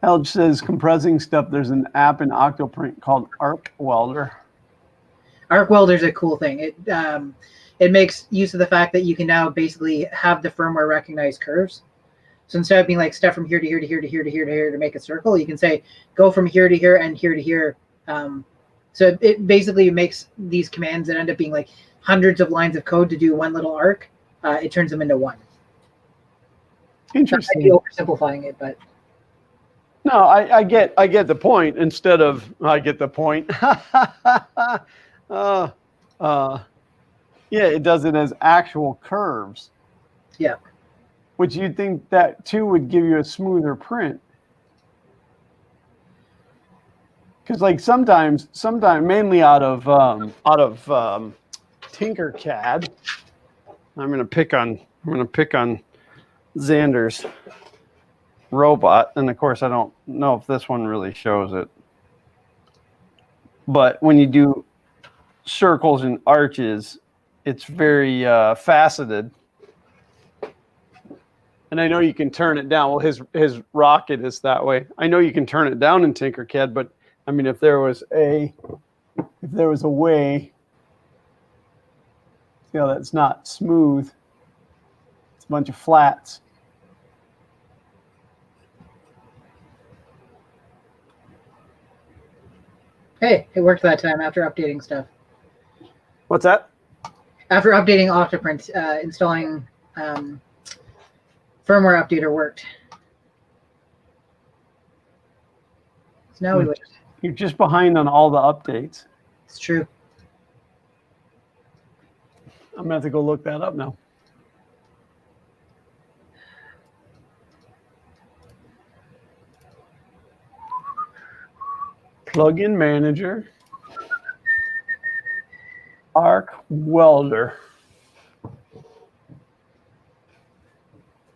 Helge says, compressing stuff, there's an app in Octoprint called Arc Welder. Arc Welder's a cool thing. It makes use of the fact that you can now basically have the firmware recognize curves. So instead of being like step from here to here to here to here to here to here to make a circle, you can say go from here to here and here to here. So it basically makes these commands that end up being like hundreds of lines of code to do one little arc. It turns them into one. Interesting. I might be oversimplifying it, but no, I get the point. Instead of I get the point. Yeah, it does it as actual curves. Yeah. Which you'd think that too would give you a smoother print. Because like sometimes mainly out of Tinkercad, I'm gonna pick on Xander's robot, and of course I don't know if this one really shows it. But when you do circles and arches, it's very faceted. And I know you can turn it down. Well, his rocket is that way. I know you can turn it down in Tinkercad, but I mean, if there was a way, see how that's not smooth. It's a bunch of flats. hey, it worked that time after updating stuff. What's that? After updating Octoprint, installing firmware updater worked. So now we would. You're just behind on all the updates. It's true. I'm gonna have to go look that up now. Plugin manager. Arc Welder.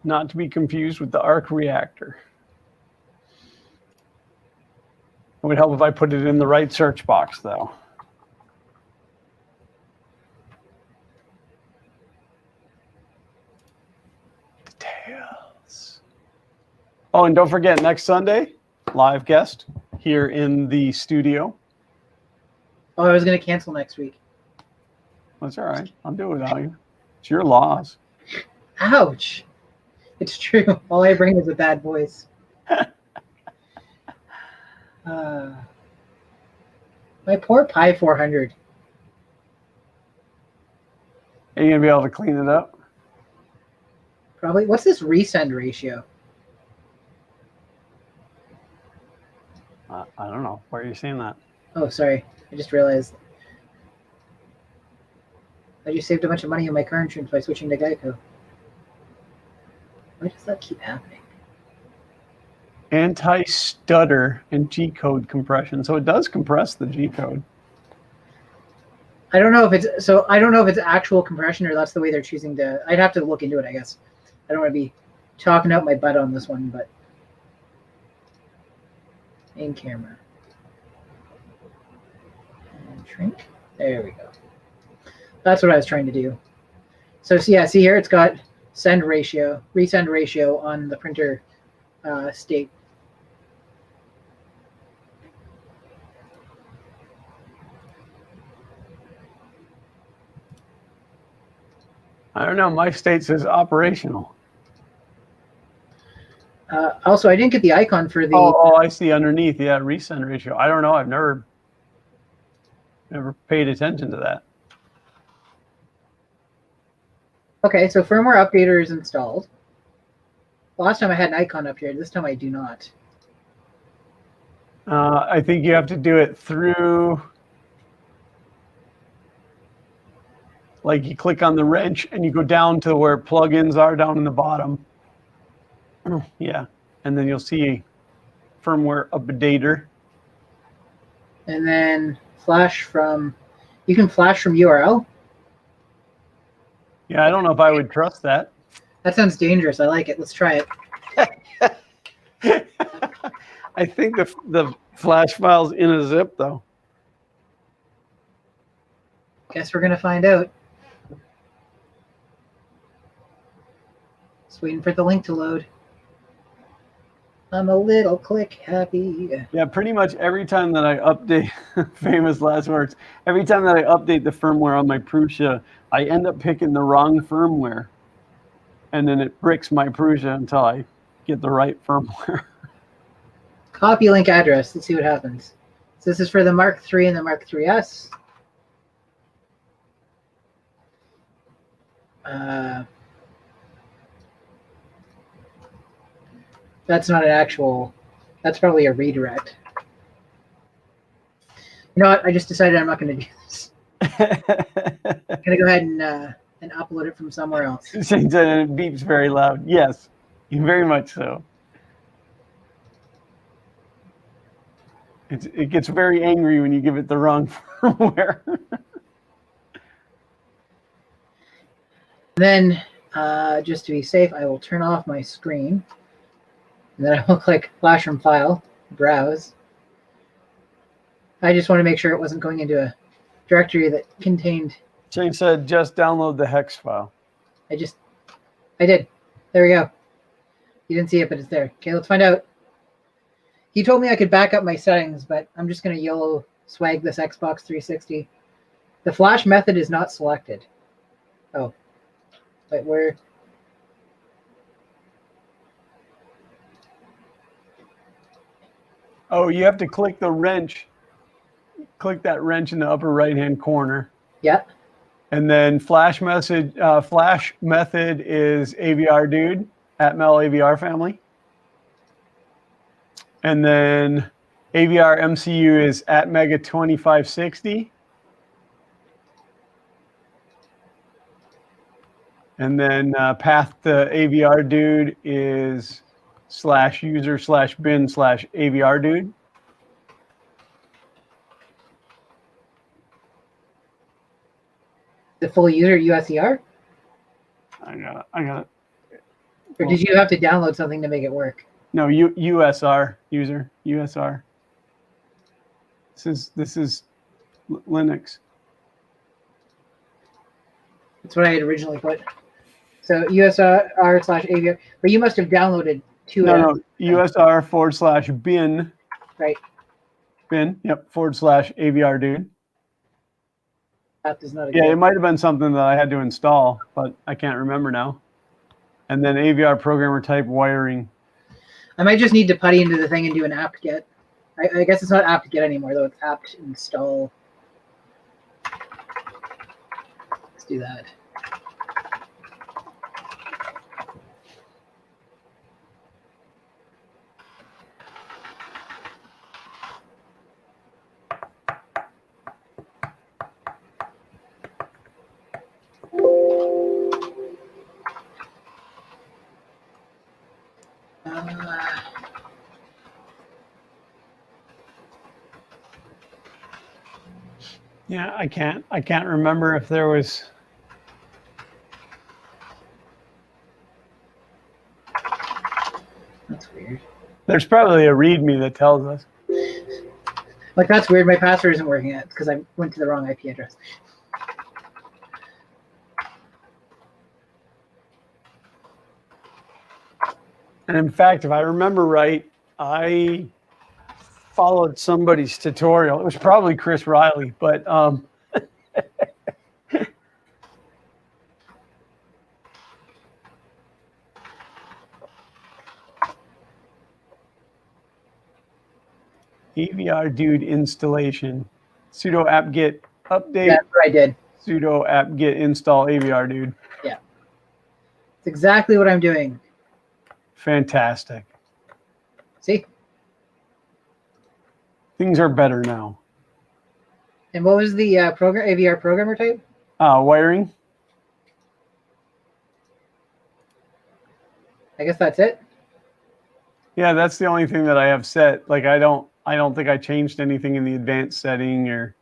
Not to be confused with the arc reactor. It would help if I put it in the right search box, though. Details. Oh, and don't forget, next Sunday, live guest here in the studio. Oh, I was going to cancel next week. That's all right. I'll do it without you. It's your loss. Ouch. It's true. All I bring is a bad voice. My poor Pi 400. Are you going to be able to clean it up? Probably. What's this resend ratio? I don't know. Where are you seeing that? Oh, sorry. I just realized. I just saved a bunch of money on my car insurance by switching to Geico. Why does that keep happening? Anti-stutter and G-code compression. So it does compress the G-code. I don't know if it's so. I don't know if it's actual compression or that's the way they're choosing to. I'd have to look into it, I guess. I don't want to be talking out my butt on this one, but in camera and shrink. There we go. That's what I was trying to do. So yeah, see here, it's got send ratio, resend ratio on the printer state. I don't know. My state says operational. Also, I didn't get the icon for the. Oh, I see underneath. Yeah, resend ratio. I don't know. I've never paid attention to that. Okay, so firmware updater is installed. Last time I had an icon up here. This time I do not. I think you have to do it through, like you click on the wrench and you go down to where plugins are down in the bottom. Yeah, and then you'll see firmware updater. And then flash from, you can flash from URL. Yeah, I don't know if I would trust that. That sounds dangerous. I like it. Let's try it. I think the flash file's in a zip though. Guess we're gonna find out. Just waiting for the link to load. I'm a little click happy. Yeah, pretty much every time that I update, famous last words, every time that I update the firmware on my Prusa, I end up picking the wrong firmware. And then it bricks my Prusa until I get the right firmware. Copy link address. Let's see what happens. So this is for the Mark III and the Mark III's. That's not an actual, that's probably a redirect. You know what? I just decided I'm not going to do this. I'm going to go ahead and upload it from somewhere else. It beeps very loud. Yes, very much so. It gets very angry when you give it the wrong firmware. Then, just to be safe, I will turn off my screen. And then I will click Flash from File, Browse. I just want to make sure it wasn't going into a directory that contained... Shane said just download the hex file. I did. There we go. You didn't see it, but it's there. Okay, let's find out. He told me I could back up my settings, but I'm just going to YOLO swag this Xbox 360. The flash method is not selected. Oh. Wait, where... Oh, you have to click the wrench. Click that wrench in the upper right-hand corner. Yeah. And then flash method is AVR dude at Mel AVR family. And then AVR MCU is at Mega 2560. And then path to AVR dude is /user/bin/AVR dude. The full user USER? I got it. Or did you have to download something to make it work? No, USR user USR. This is Linux. That's what I had originally put. So USR/AVR, but you must have downloaded two. No, USR/bin. Right. Bin. Yep. /AVR dude. That does not. Yeah, it might have been something that I had to install, but I can't remember now. And then AVR programmer type wiring. I might just need to putty into the thing and do an apt-get. I guess it's not apt-get anymore, though. It's apt install. Let's do that. Yeah, I can't remember if there was. That's weird. There's probably a README that tells us. Like, that's weird. My password isn't working yet because I went to the wrong IP address. And in fact, if I remember right, I followed somebody's tutorial. It was probably Chris Riley, but AVR dude installation, sudo apt-get update. Yeah, that's what I did. Sudo apt-get install AVR dude. Yeah, it's exactly what I'm doing. Fantastic. See? Things are better now. And what was the AVR programmer type? Wiring. I guess that's it. Yeah, that's the only thing that I have set. Like, I don't think I changed anything in the advanced setting, or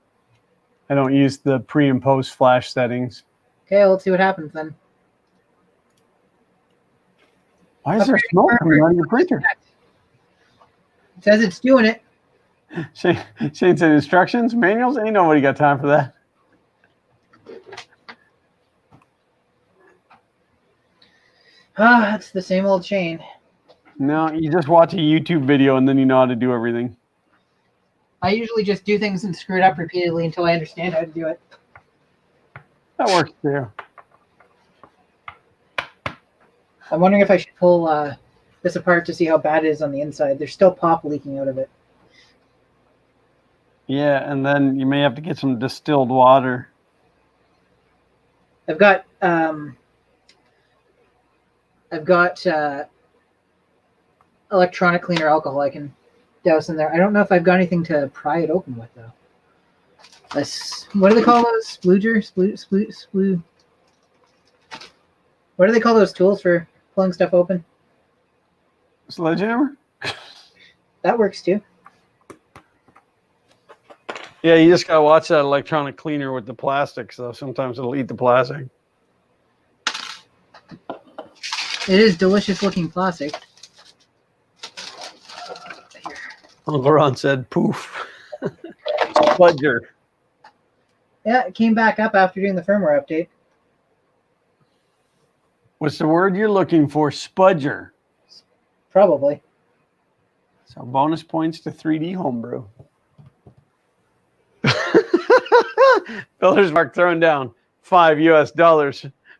I don't use the pre and post flash settings. Okay, let's see what happens then. Why is there smoke coming out of your printer? It says it's doing it. Shane said instructions, manuals. Ain't nobody got time for that. That's the same old Shane. No, you just watch a YouTube video and then you know how to do everything. I usually just do things and screw it up repeatedly until I understand how to do it. That works too. I'm wondering if I should pull this apart to see how bad it is on the inside. There's still pop leaking out of it. Yeah, and then you may have to get some distilled water. I've got electronic cleaner alcohol I can douse in there. I don't know if I've got anything to pry it open with though. What do they call those? Sploo. What do they call those tools for pulling stuff open? Sledgehammer? That works too. Yeah, you just gotta watch that electronic cleaner with the plastic, so sometimes it'll eat the plastic. It is delicious looking plastic. Uncle Ron said, poof. Spudger. Yeah, it came back up after doing the firmware update. What's the word you're looking for? Spudger. Probably. So bonus points to 3D Homebrew. Builder's Mark throwing down $5 US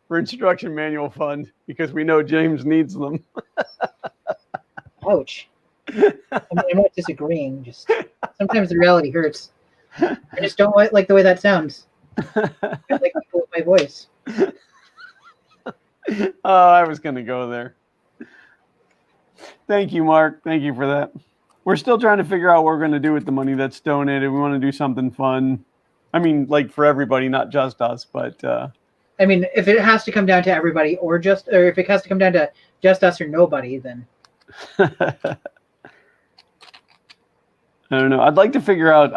for instruction manual fund because we know James needs them. Ouch. I mean, I'm not disagreeing. Just sometimes the reality hurts. I just don't like the way that sounds. I like people with my voice. Oh, I was going to go there. Thank you, Mark. Thank you for that. We're still trying to figure out what we're going to do with the money that's donated. We want to do something fun. I mean, like for everybody, not just us, but I mean, if it has to come down to everybody or if it has to come down to just us or nobody, then I don't know. I'd like to figure out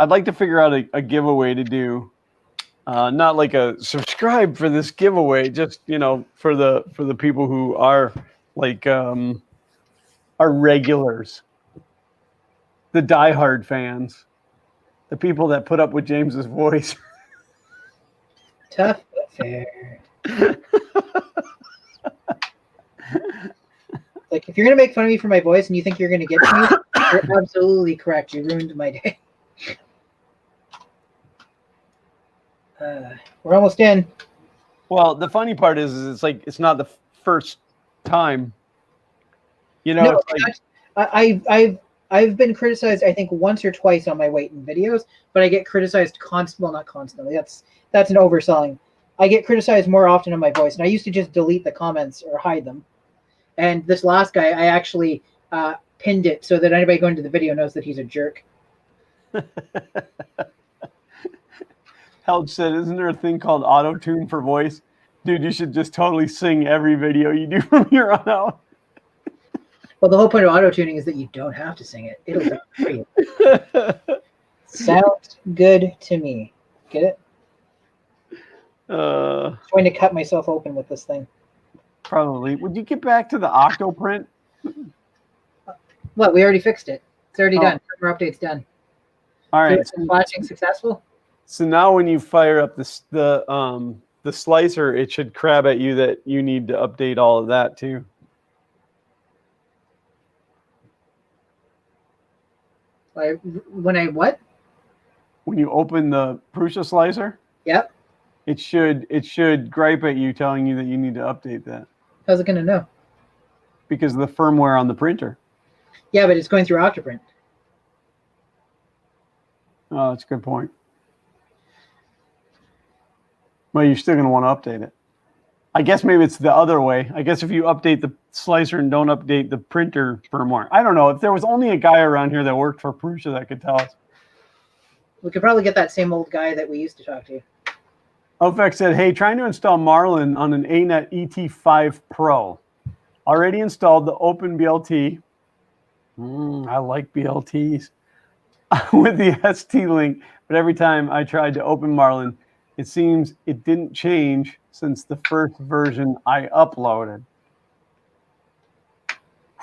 a giveaway to do. Not like a subscribe for this giveaway, just, for the people who are like are regulars. The diehard fans. The people that put up with James's voice. tough but fair. Like, if you're gonna make fun of me for my voice and you think you're gonna get to me, you're absolutely correct. You ruined my day. We're almost in. Well, the funny part is it's like it's not the first time. No, it's like, I've been criticized, I think, once or twice on my weight in videos, but I get criticized not constantly. That's an overselling. I get criticized more often on my voice, and I used to just delete the comments or hide them. And this last guy, I actually pinned it so that anybody going to the video knows that he's a jerk. Helge said, isn't there a thing called auto-tune for voice? Dude, you should just totally sing every video you do from here on out. Well, the whole point of auto-tuning is that you don't have to sing it. It'll be great. Sounds good to me. Get it? Trying to cut myself open with this thing. Probably. Would you get back to the Octoprint? What? We already fixed it. It's already done. Firmware update's done. All right. So flashing successful. So now when you fire up the slicer, it should crab at you that you need to update all of that too. When I what? When you open the Prusa slicer, Yep. it should gripe at you, telling you that you need to update that. How's it gonna know? Because of the firmware on the printer. Yeah, but it's going through Octoprint. Oh, that's a good point. Well, you're still going to want to update it. I guess maybe it's the other way. I guess if you update the slicer and don't update the printer firmware. I don't know. If there was only a guy around here that worked for Prusa that could tell us. We could probably get that same old guy that we used to talk to. OFX said, hey, trying to install Marlin on an ANET ET5 Pro. Already installed the Open BLT. I like BLTs. With the ST link, but every time I tried to open Marlin, it seems it didn't change since the first version I uploaded.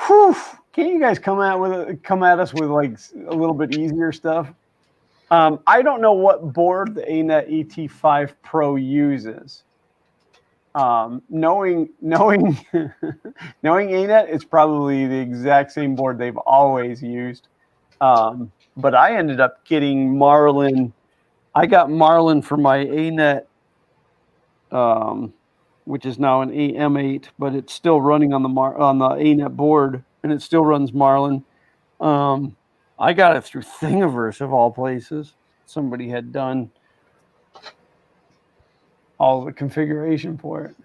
Whew. Can't you guys come at us with like a little bit easier stuff? I don't know what board the ANET ET5 Pro uses. Knowing knowing ANET, it's probably the exact same board they've always used. But I ended up getting Marlin. I got Marlin for my ANET, which is now an AM8, but it's still running on the ANET board, and it still runs Marlin. I got it through Thingiverse of all places. Somebody had done all the configuration for it.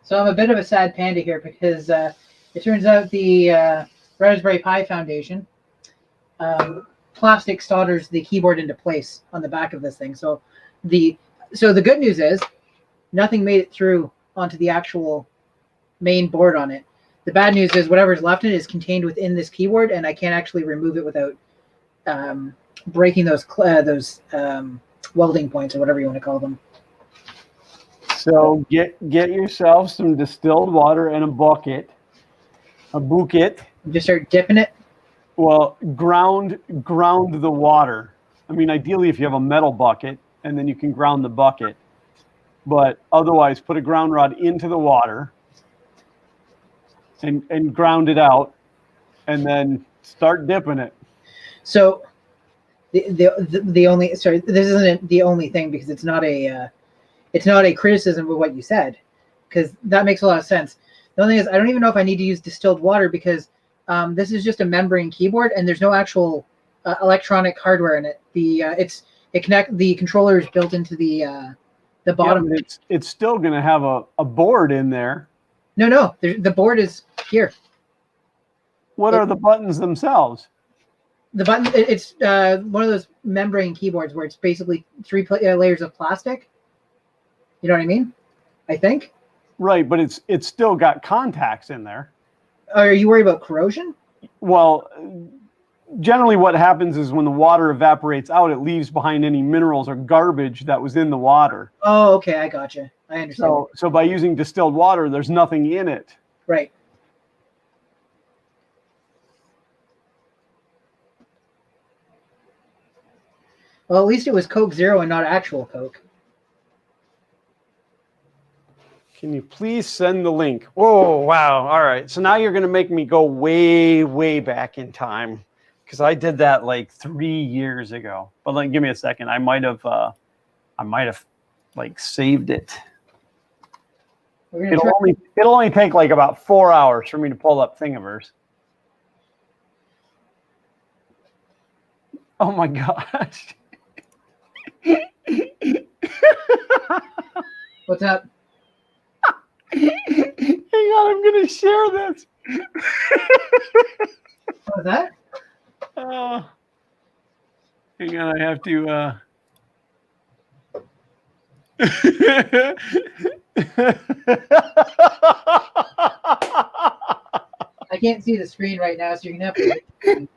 So I'm a bit of a sad panda here because it turns out the Raspberry Pi Foundation plastic solders the keyboard into place on the back of this thing. So the good news is nothing made it through onto the actual main board on it. The bad news is whatever's left in it is contained within this keyboard, and I can't actually remove it without breaking those welding points or whatever you want to call them. So get yourself some distilled water and a bucket. Just start dipping it. Well, ground the water. I mean, ideally, if you have a metal bucket, and then you can ground the bucket. But otherwise, put a ground rod into the water and ground it out, and then start dipping it. So the only this isn't the only thing, because it's not a criticism of what you said, because that makes a lot of sense. The only thing is, I don't even know if I need to use distilled water, because this is just a membrane keyboard, and there's no actual electronic hardware in it. The controller is built into the bottom. Yeah, it's still going to have a board in there. No, the board is here. What are the buttons themselves? The button, it's one of those membrane keyboards where it's basically three layers of plastic. You know what I mean? I think. Right, but it's still got contacts in there. Are you worried about corrosion? Well, generally what happens is when the water evaporates out, it leaves behind any minerals or garbage that was in the water. Oh, okay, I gotcha. I understand. So by using distilled water, there's nothing in it. Right. Well, at least it was Coke Zero and not actual Coke. Can you please send the link? Oh, wow. All right. So now you're going to make me go way, way back in time, because I did that like 3 years ago. But like, give me a second. I might have like saved it. It'll only take like about 4 hours for me to pull up Thingiverse. Oh my gosh. What's up? Hang on, I'm going to share this. What was that? Hang on, I have to. I can't see the screen right now, so you're going to have to.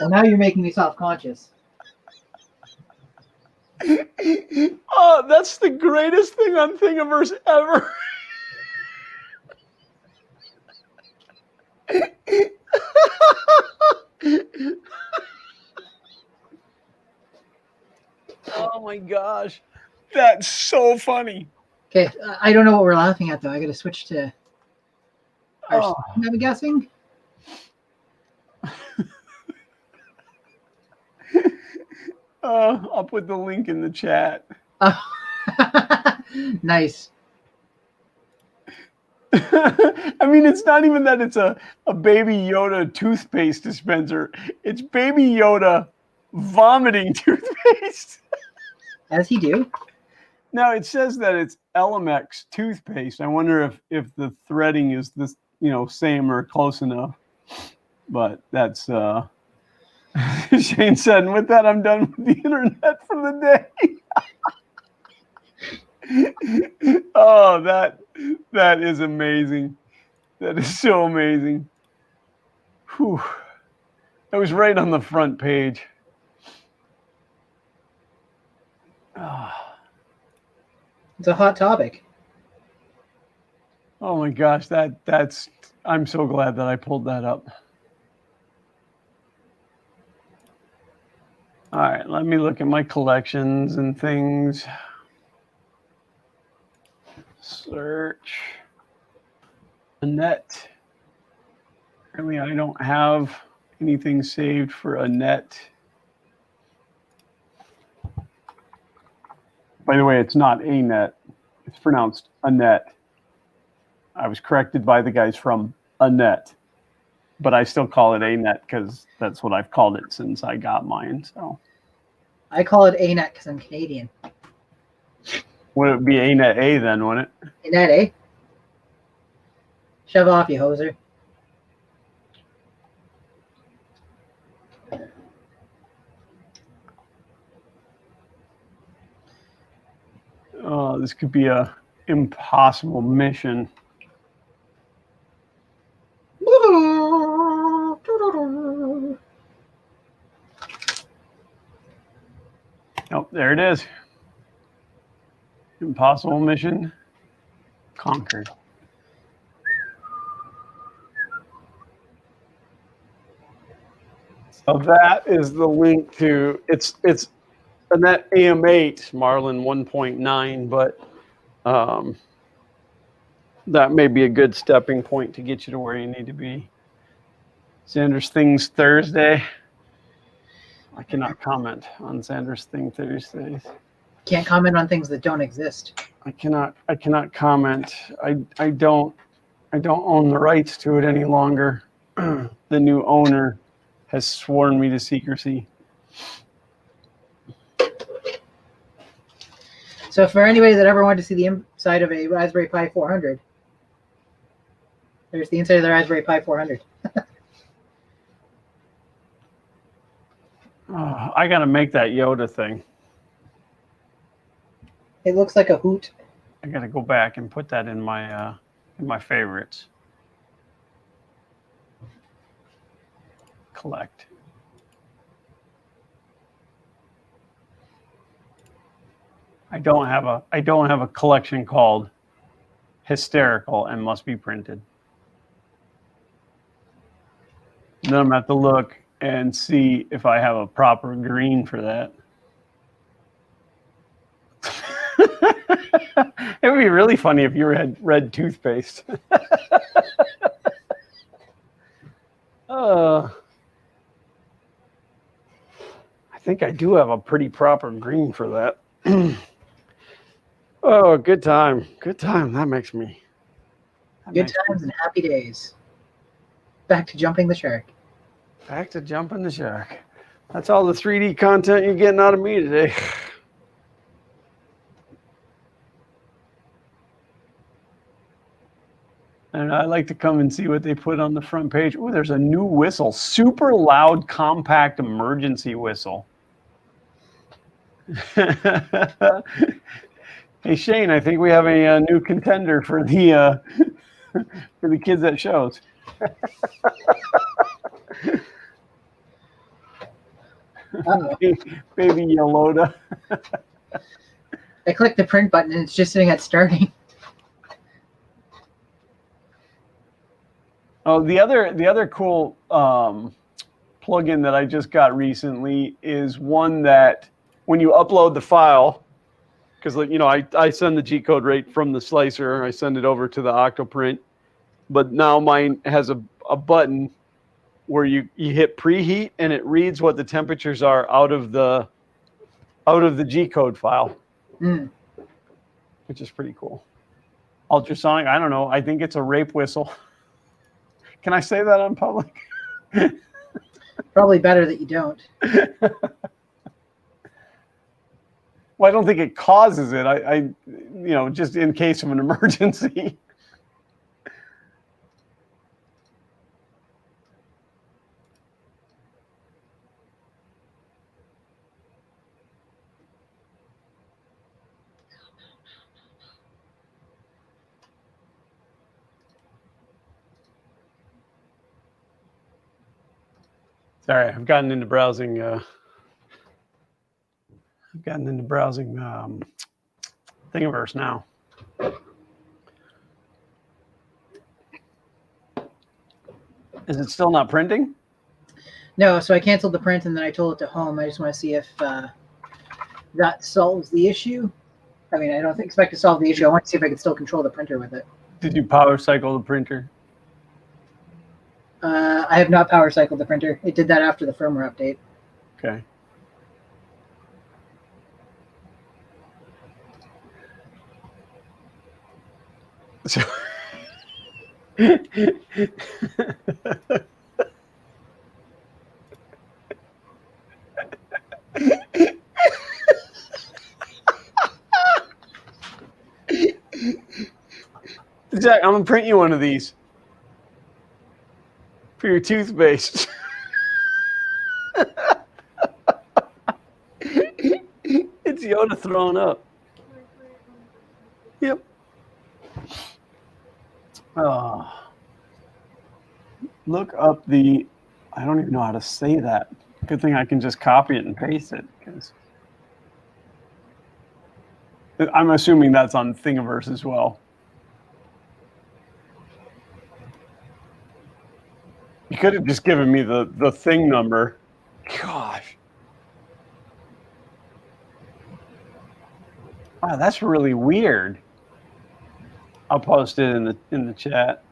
Well, now you're making me self-conscious. Oh, that's the greatest thing on Thingiverse ever. Oh my gosh. That's so funny. Okay, I don't know what we're laughing at, though. I got to switch to our Oh. I'm guessing. I'll put the link in the chat. Oh. Nice. I mean, it's not even that it's a Baby Yoda toothpaste dispenser. It's Baby Yoda vomiting toothpaste. As he do. Now, it says that it's Elemex toothpaste. I wonder if the threading is this, same or close enough. But that's Shane said, and with that, I'm done with the internet for the day. Oh, that is amazing. That is so amazing. Whew. That was right on the front page. It's a hot topic. Oh my gosh, that's I'm so glad that I pulled that up. All right, let me look at my collections and things. Search. Annette. Apparently I don't have anything saved for Annette. By the way, it's not Annette. It's pronounced Annette. I was corrected by the guys from Annette, but I still call it Annette because that's what I've called it since I got mine. So I call it ANET because I'm Canadian. Would it be Annette A then, wouldn't it? ANET, eh? Shove off, you hoser. Oh, this could be a impossible mission. Oh, there it is. Impossible mission conquered. So that is the link to it's Annette AM8 Marlin 1.9, but that may be a good stepping point to get you to where you need to be. Sanders Things Thursday. I cannot comment on Sanders Thing Thursdays. Can't comment on things that don't exist. I cannot comment. I don't own the rights to it any longer. The new owner has sworn me to secrecy. So for anybody that ever wanted to see the inside of a Raspberry Pi 400, there's the inside of the Raspberry Pi 400. Oh, I got to make that Yoda thing. It looks like a hoot. I got to go back and put that in my favorites. Collect. I don't have a collection called Hysterical and Must Be Printed. Then I'm gonna have to look and see if I have a proper green for that. It would be really funny if you had red toothpaste. I think I do have a pretty proper green for that. Oh, good time. Good time. That makes me. Good times and happy days. Back to jumping the shark. Back to jumping the shark. That's all the 3D content you're getting out of me today. And I like to come and see what they put on the front page. Oh, there's a new whistle. Super loud, compact emergency whistle. Hey, Shane, I think we have a new contender for the kids at shows. Uh-oh. Baby Yolota. I clicked the print button and it's just sitting at starting. Oh, the other cool plugin that I just got recently is one that when you upload the file, because I send the G code right from the slicer, I send it over to the Octoprint, but now mine has a button where you hit preheat and it reads what the temperatures are out of the G code file, which is pretty cool. Ultrasonic, I don't know. I think it's a rape whistle. Can I say that on public? Probably better that you don't. Well, I don't think it causes it. I just in case of an emergency. Sorry, I've gotten into browsing. Thingiverse now. Is it still not printing? No, so I canceled the print and then I told it to home. I just want to see if that solves the issue. I mean, I don't expect to solve the issue. I want to see if I can still control the printer with it. Did you power cycle the printer? I have not power cycled the printer. It did that after the firmware update. Okay. So Zach, I'm gonna print you one of these for your toothpaste. It's Yoda throwing up. Yep. Look up the. I don't even know how to say that. Good thing I can just copy it and paste it. Because I'm assuming that's on Thingiverse as well. You could have just given me the thing number. Gosh. Wow, that's really weird. I'll post it in the chat.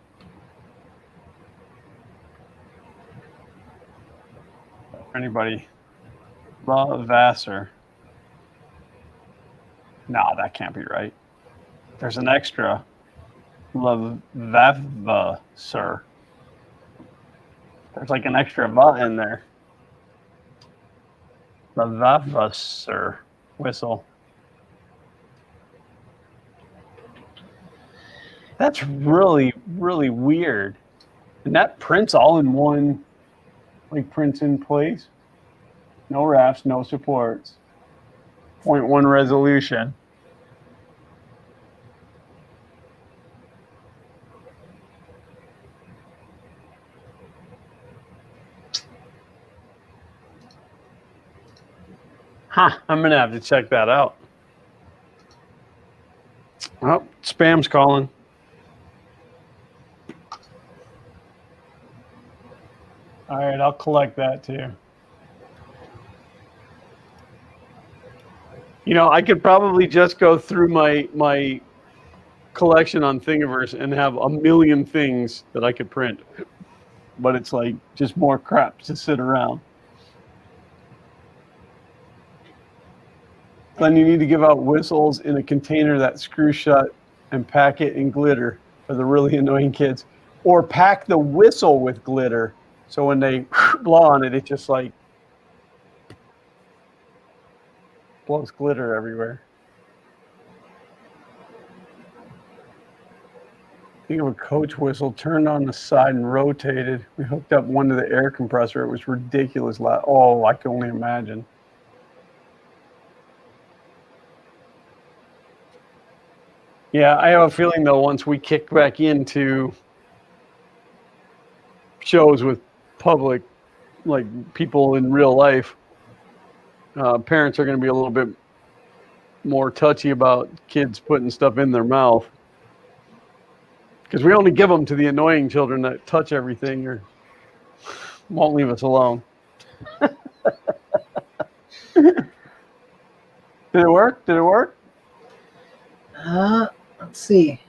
Anybody? La Vassar. No, that can't be right. There's an extra. La Vassar. There's like an extra va in there. La Vassar whistle. That's really, really weird. And that prints all in one, like prints in place. No wraps, no supports. 0.1 resolution. Huh, I'm gonna have to check that out. Oh, spam's calling. All right, I'll collect that too. You know, I could probably just go through my collection on Thingiverse and have a million things that I could print, but it's like just more crap to sit around. Then you need to give out whistles in a container that screws shut and pack it in glitter for the really annoying kids, or pack the whistle with glitter. So when they blow on it, it just like blows glitter everywhere. Think of a coach whistle turned on the side and rotated. We hooked up one to the air compressor. It was ridiculous. Oh, I can only imagine. Yeah, I have a feeling though, once we kick back into shows with public, like people in real life, parents are going to be a little bit more touchy about kids putting stuff in their mouth. Because we only give them to the annoying children that touch everything or won't leave us alone. Did it work? Did it work? Let's see.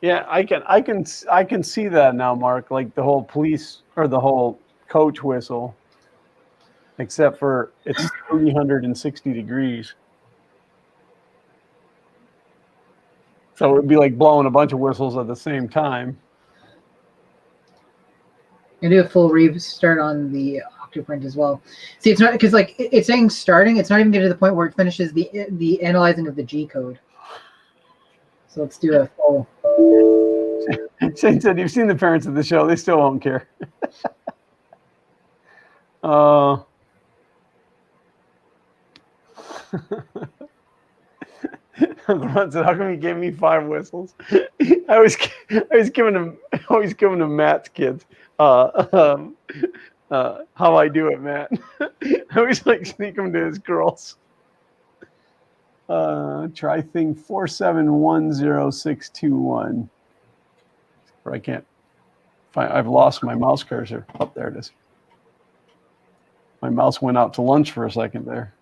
Yeah, I can see that now, Mark. Like the whole police or the whole coach whistle, except for it's 360 degrees. So it would be like blowing a bunch of whistles at the same time. You do a full restart on the Octoprint as well. See, it's not because like it's saying starting. It's not even getting to the point where it finishes the analyzing of the G code. So let's do a full. Shane said, "You've seen the parents of the show; they still won't care." Ron said, "How come you gave me 5 whistles?" I was giving him Matt's kids. How I do it, Matt. I always like sneak them to his girls. Try thing 4710621. Or I can't find. I've lost my mouse cursor. Oh, there it is. My mouse went out to lunch for a second there.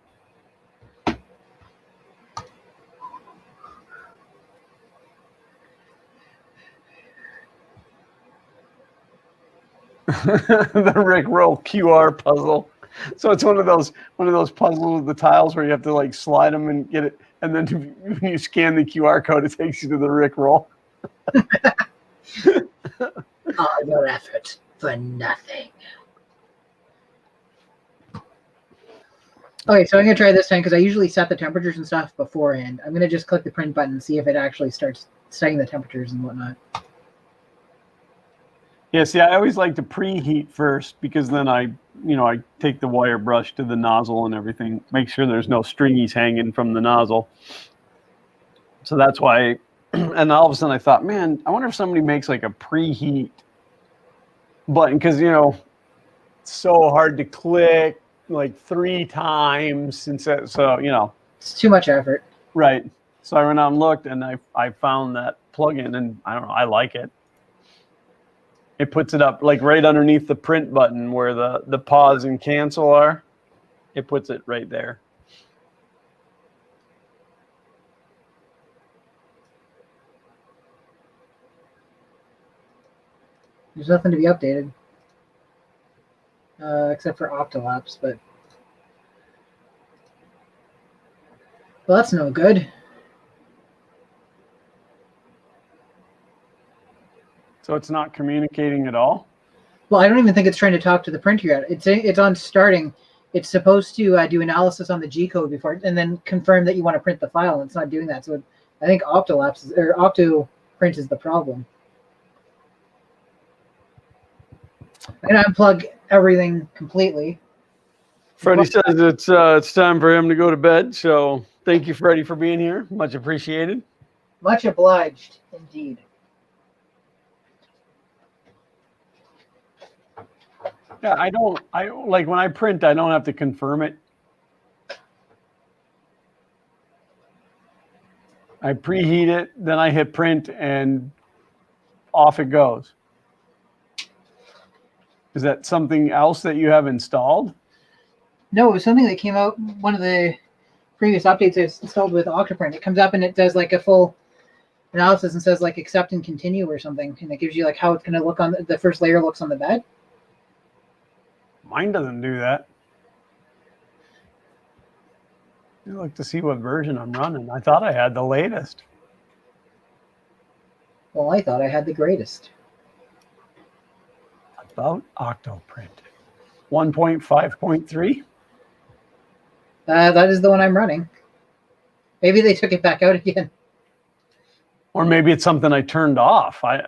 The Rick Roll QR puzzle. So it's one of those puzzles with the tiles where you have to like slide them and get it, and then when you scan the QR code, it takes you to the Rick Roll. All your effort for nothing. Okay, so I'm gonna try this time because I usually set the temperatures and stuff beforehand. I'm gonna just click the print button and see if it actually starts setting the temperatures and whatnot. Yeah, see, I always like to preheat first because then I take the wire brush to the nozzle and everything, make sure there's no stringies hanging from the nozzle. So that's why, and all of a sudden I thought, man, I wonder if somebody makes like a preheat button because, it's so hard to click like 3 times. And so, It's too much effort. Right. So I went out and looked and I found that plugin and I don't know, I like it. It puts it up like right underneath the print button where the pause and cancel are. It puts it right there. There's nothing to be updated. Except for Octolapse, but well, that's no good. So it's not communicating at all? Well, I don't even think it's trying to talk to the printer yet. It's on starting. It's supposed to do analysis on the G code before, and then confirm that you want to print the file, and it's not doing that. So I think Octoprint is the problem. I'm gonna unplug everything completely. Freddie says it's time for him to go to bed. So thank you, Freddie, for being here. Much appreciated. Much obliged, indeed. Yeah, I like when I print, I don't have to confirm it. I preheat it, then I hit print, and off it goes. Is that something else that you have installed? No, it was something that came out one of the previous updates I've installed with Octoprint. It comes up and it does like a full analysis and says like accept and continue or something, and it gives you like how it's going to look on the first layer looks on the bed. Mine doesn't do that. I look to see what version I'm running. I thought I had the latest. Well, I thought I had the greatest. About Octoprint. 1.5.3? That is the one I'm running. Maybe they took it back out again. Or maybe it's something I turned off. Like.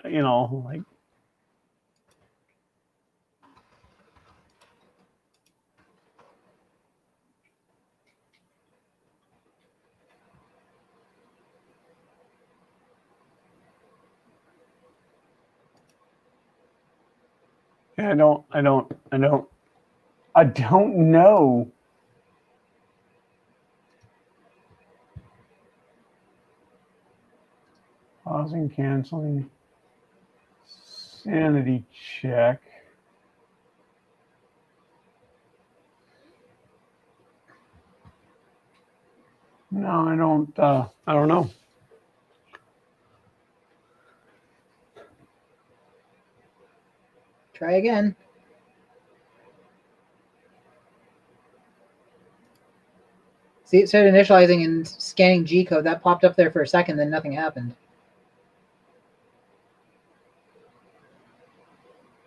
Yeah, I don't know. Pausing, canceling. Sanity check. No, I don't know. Try again. See, it started initializing and scanning G code. That popped up there for a second, then nothing happened.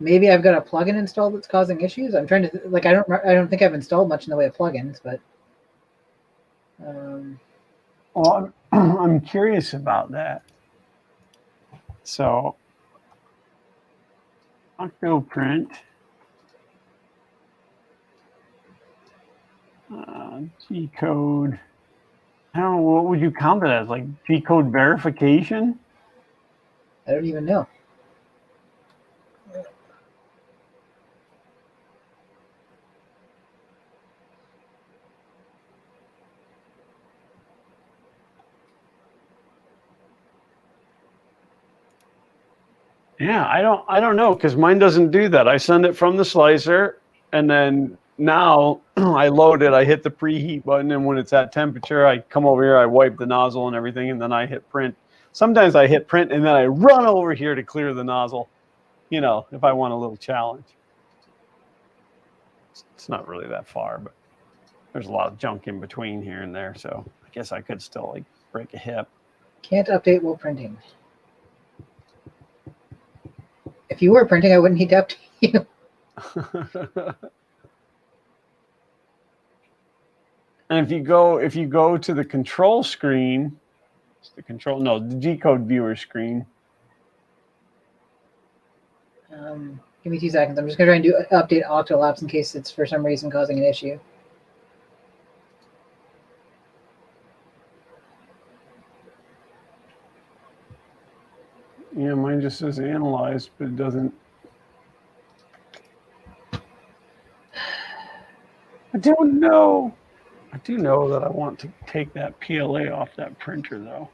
Maybe I've got a plugin installed that's causing issues. I'm trying to like I don't think I've installed much in the way of plugins, but well, I'm curious about that. So Octo print. G code. I don't know, what would you count it as? Like G code verification? I don't even know. Yeah, I don't know, because mine doesn't do that. I send it from the slicer, and then now I load it, I hit the preheat button, and when it's at temperature, I come over here, I wipe the nozzle and everything, and then I hit print. Sometimes I hit print, and then I run over here to clear the nozzle, you know, if I want a little challenge. It's not really that far, but there's a lot of junk in between here and there, so I guess I could still like break a hip. Can't update while printing. If you were printing, I wouldn't need to update you. And if you go to the control screen, it's the G code viewer screen. Give me 2 seconds. I'm just gonna try and update Octolapse in case it's for some reason causing an issue. Yeah, mine just says analyzed, but it doesn't. I don't know. I do know that I want to take that PLA off that printer, though.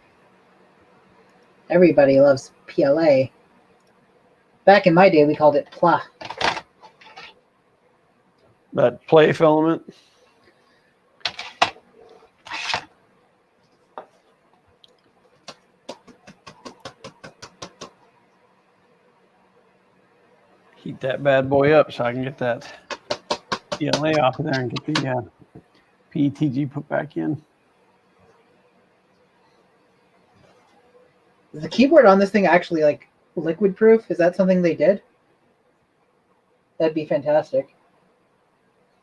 Everybody loves PLA. Back in my day, we called it PLA. That play filament. Heat that bad boy up so I can get that PLA off of there and get the PETG put back in. Is the keyboard on this thing actually like liquid proof? Is that something they did? That'd be fantastic.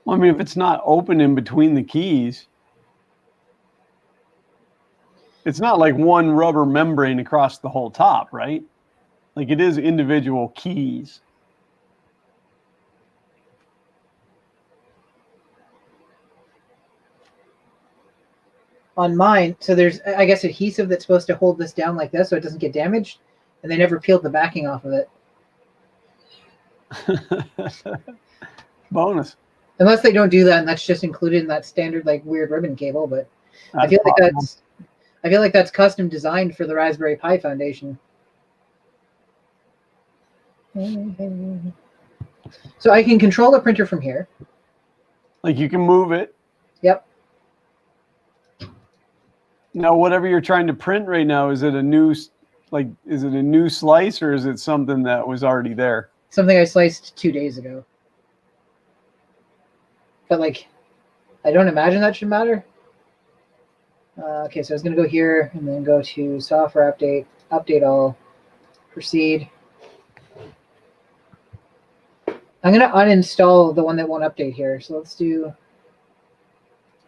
Well, I mean, if it's not open in between the keys, it's not like one rubber membrane across the whole top, right? Like it is individual keys. On mine, so there's, I guess, adhesive that's supposed to hold this down like this so it doesn't get damaged, and they never peeled the backing off of it. Bonus. Unless they don't do that, and that's just included in that standard like weird ribbon cable. But I feel like that's custom designed for the Raspberry Pi Foundation. So I can control the printer from here. Like you can move it. Yep. Now, whatever you're trying to print right now, is it a new slice, or is it something that was already there? Something I sliced 2 days ago. But like, I don't imagine that should matter. Okay, so I was going to go here and then go to software update, update all, proceed. I'm going to uninstall the one that won't update here. So let's do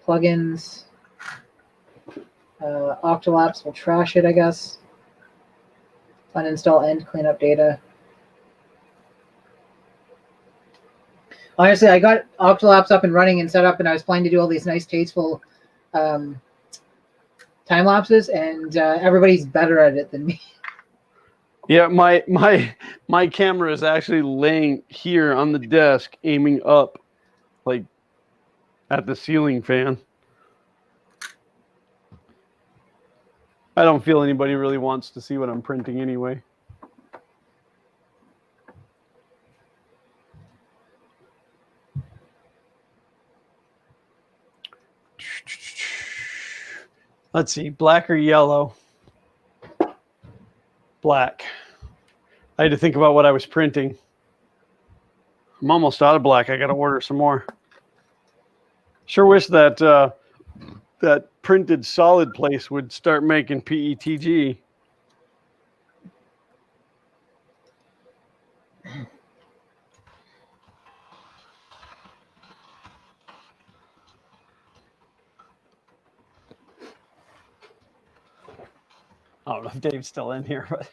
plugins. Octolapse will trash it, I guess. Uninstall and clean up data. Honestly, I got Octolapse up and running and set up, and I was planning to do all these nice, tasteful time lapses, and everybody's better at it than me. Yeah, my camera is actually laying here on the desk, aiming up, like at the ceiling fan. I don't feel anybody really wants to see what I'm printing anyway. Let's see, black or yellow? Black. I had to think about what I was printing. I'm almost out of black. I got to order some more. Sure wish that that printed solid place would start making PETG. I don't know if Dave's still in here, but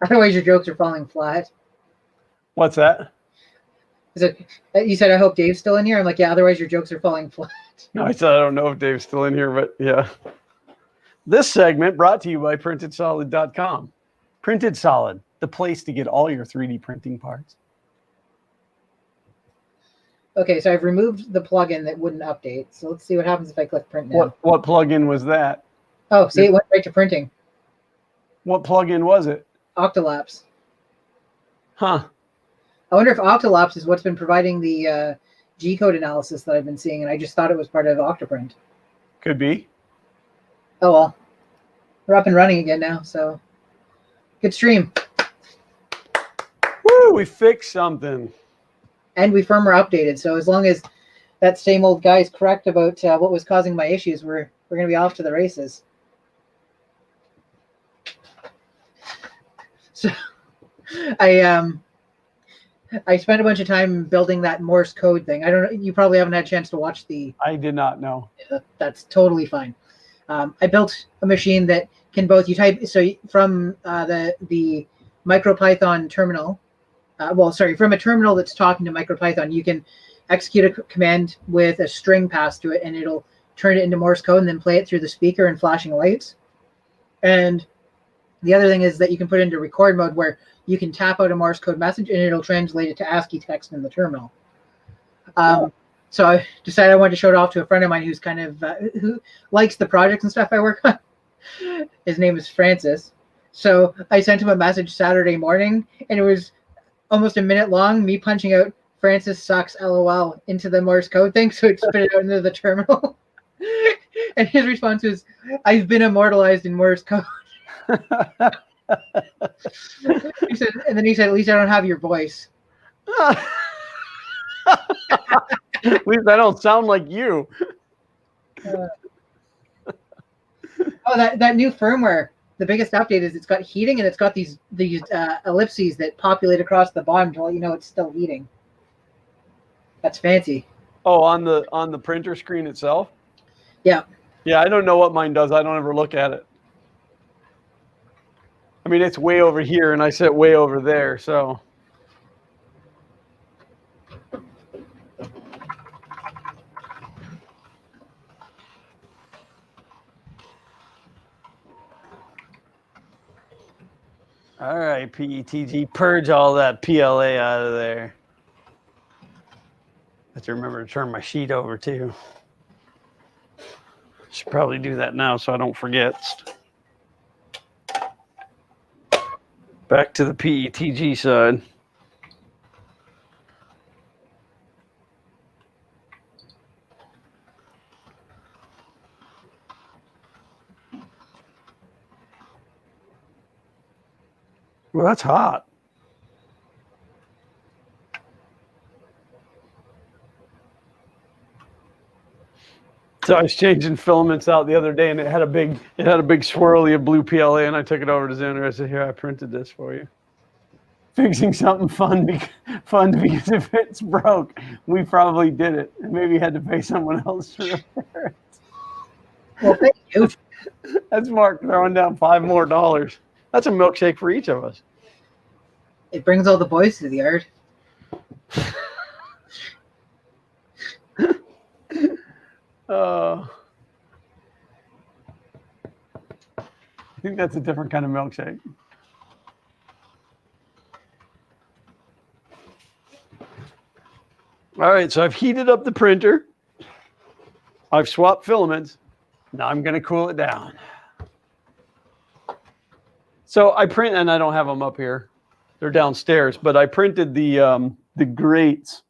Otherwise, your jokes are falling flat. what's that? You said, I hope Dave's still in here. I'm like, yeah, otherwise your jokes are falling flat. No, I said I don't know if Dave's still in here, but yeah. This segment brought to you by PrintedSolid.com. Printed Solid, the place to get all your 3D printing parts. Okay, so I've removed the plugin that wouldn't update. So let's see what happens if I click print now. What plugin was that? Oh, see, it went right to printing. What plugin was it? Octolapse. Huh. I wonder if Octolapse is what's been providing the G-code analysis that I've been seeing, and I just thought it was part of Octoprint. Could be. Oh, well. We're up and running again now, so good stream. Woo, we fixed something. And we firmware updated, so as long as that same old guy is correct about what was causing my issues, we're going to be off to the races. So I spent a bunch of time building that Morse code thing. I don't know, you probably haven't had a chance to watch the... I did not know. That's totally fine. I built a machine that can both, you type, so from the MicroPython terminal, from a terminal that's talking to MicroPython, you can execute a command with a string passed to it, and it'll turn it into Morse code and then play it through the speaker and flashing lights. And the other thing is that you can put it into record mode where you can tap out a Morse code message and it'll translate it to ASCII text in the terminal. So I decided I wanted to show it off to a friend of mine who's kind of who likes the projects and stuff I work on. His name is Francis. So I sent him a message Saturday morning, and it was almost a minute long, me punching out "Francis sucks, LOL" into the Morse code thing, so it spit it out into the terminal. And his response was, "I've been immortalized in Morse code." He said, and then he said, "At least I don't have your voice." At least I don't sound like you. That new firmware, the biggest update is it's got heating, and it's got these ellipses that populate across the bottom to let you know it's still heating. That's fancy. Oh, on the printer screen itself? Yeah. Yeah, I don't know what mine does. I don't ever look at it. I mean, it's way over here, and I set way over there, so... All right, PETG, purge all that PLA out of there. I have to remember to turn my sheet over too. Should probably do that now so I don't forget. Back to the PETG side. Well, that's hot. So I was changing filaments out the other day, and it had a big swirly of blue PLA, and I took it over to Xander. I said, "Here, I printed this for you." Fixing something fun because if it's broke, we probably did it, and maybe had to pay someone else to repair it. Well, thank you. That's Mark throwing down $5 more. That's a milkshake for each of us. It brings all the boys to the yard. think that's a different kind of milkshake. All right, so I've heated up the printer. I've swapped filaments. Now I'm going to cool it down. So I print, and I don't have them up here. They're downstairs, but I printed the grates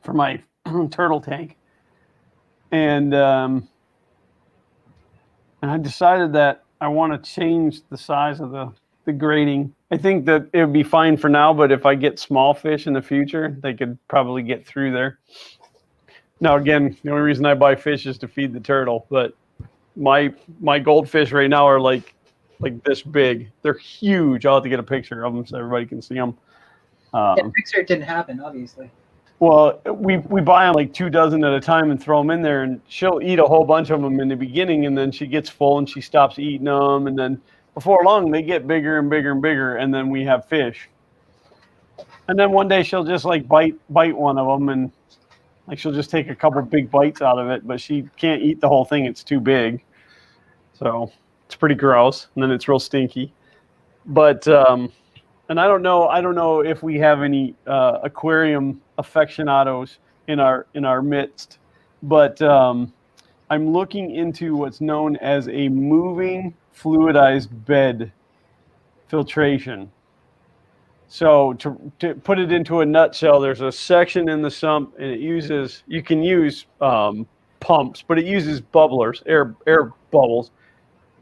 for my turtle tank. And I decided that I want to change the size of the grating. I think that it would be fine for now, but if I get small fish in the future, they could probably get through there. Now, again, the only reason I buy fish is to feed the turtle, but my goldfish right now are like this big. They're huge. I'll have to get a picture of them so everybody can see them. Picture didn't happen, obviously. Well, we buy them like 2 dozen at a time and throw them in there, and she'll eat a whole bunch of them in the beginning, and then she gets full and she stops eating them, and then before long they get bigger and bigger and bigger, and then we have fish. And then one day she'll just like bite one of them, and like she'll just take a couple big bites out of it, but she can't eat the whole thing. It's too big. So it's pretty gross, and then it's real stinky. But and I don't know if we have any aquarium aficionados in our midst, but I'm looking into what's known as a moving fluidized bed filtration. So to put it into a nutshell, there's a section in the sump, and you can use pumps, but it uses bubblers, air bubbles,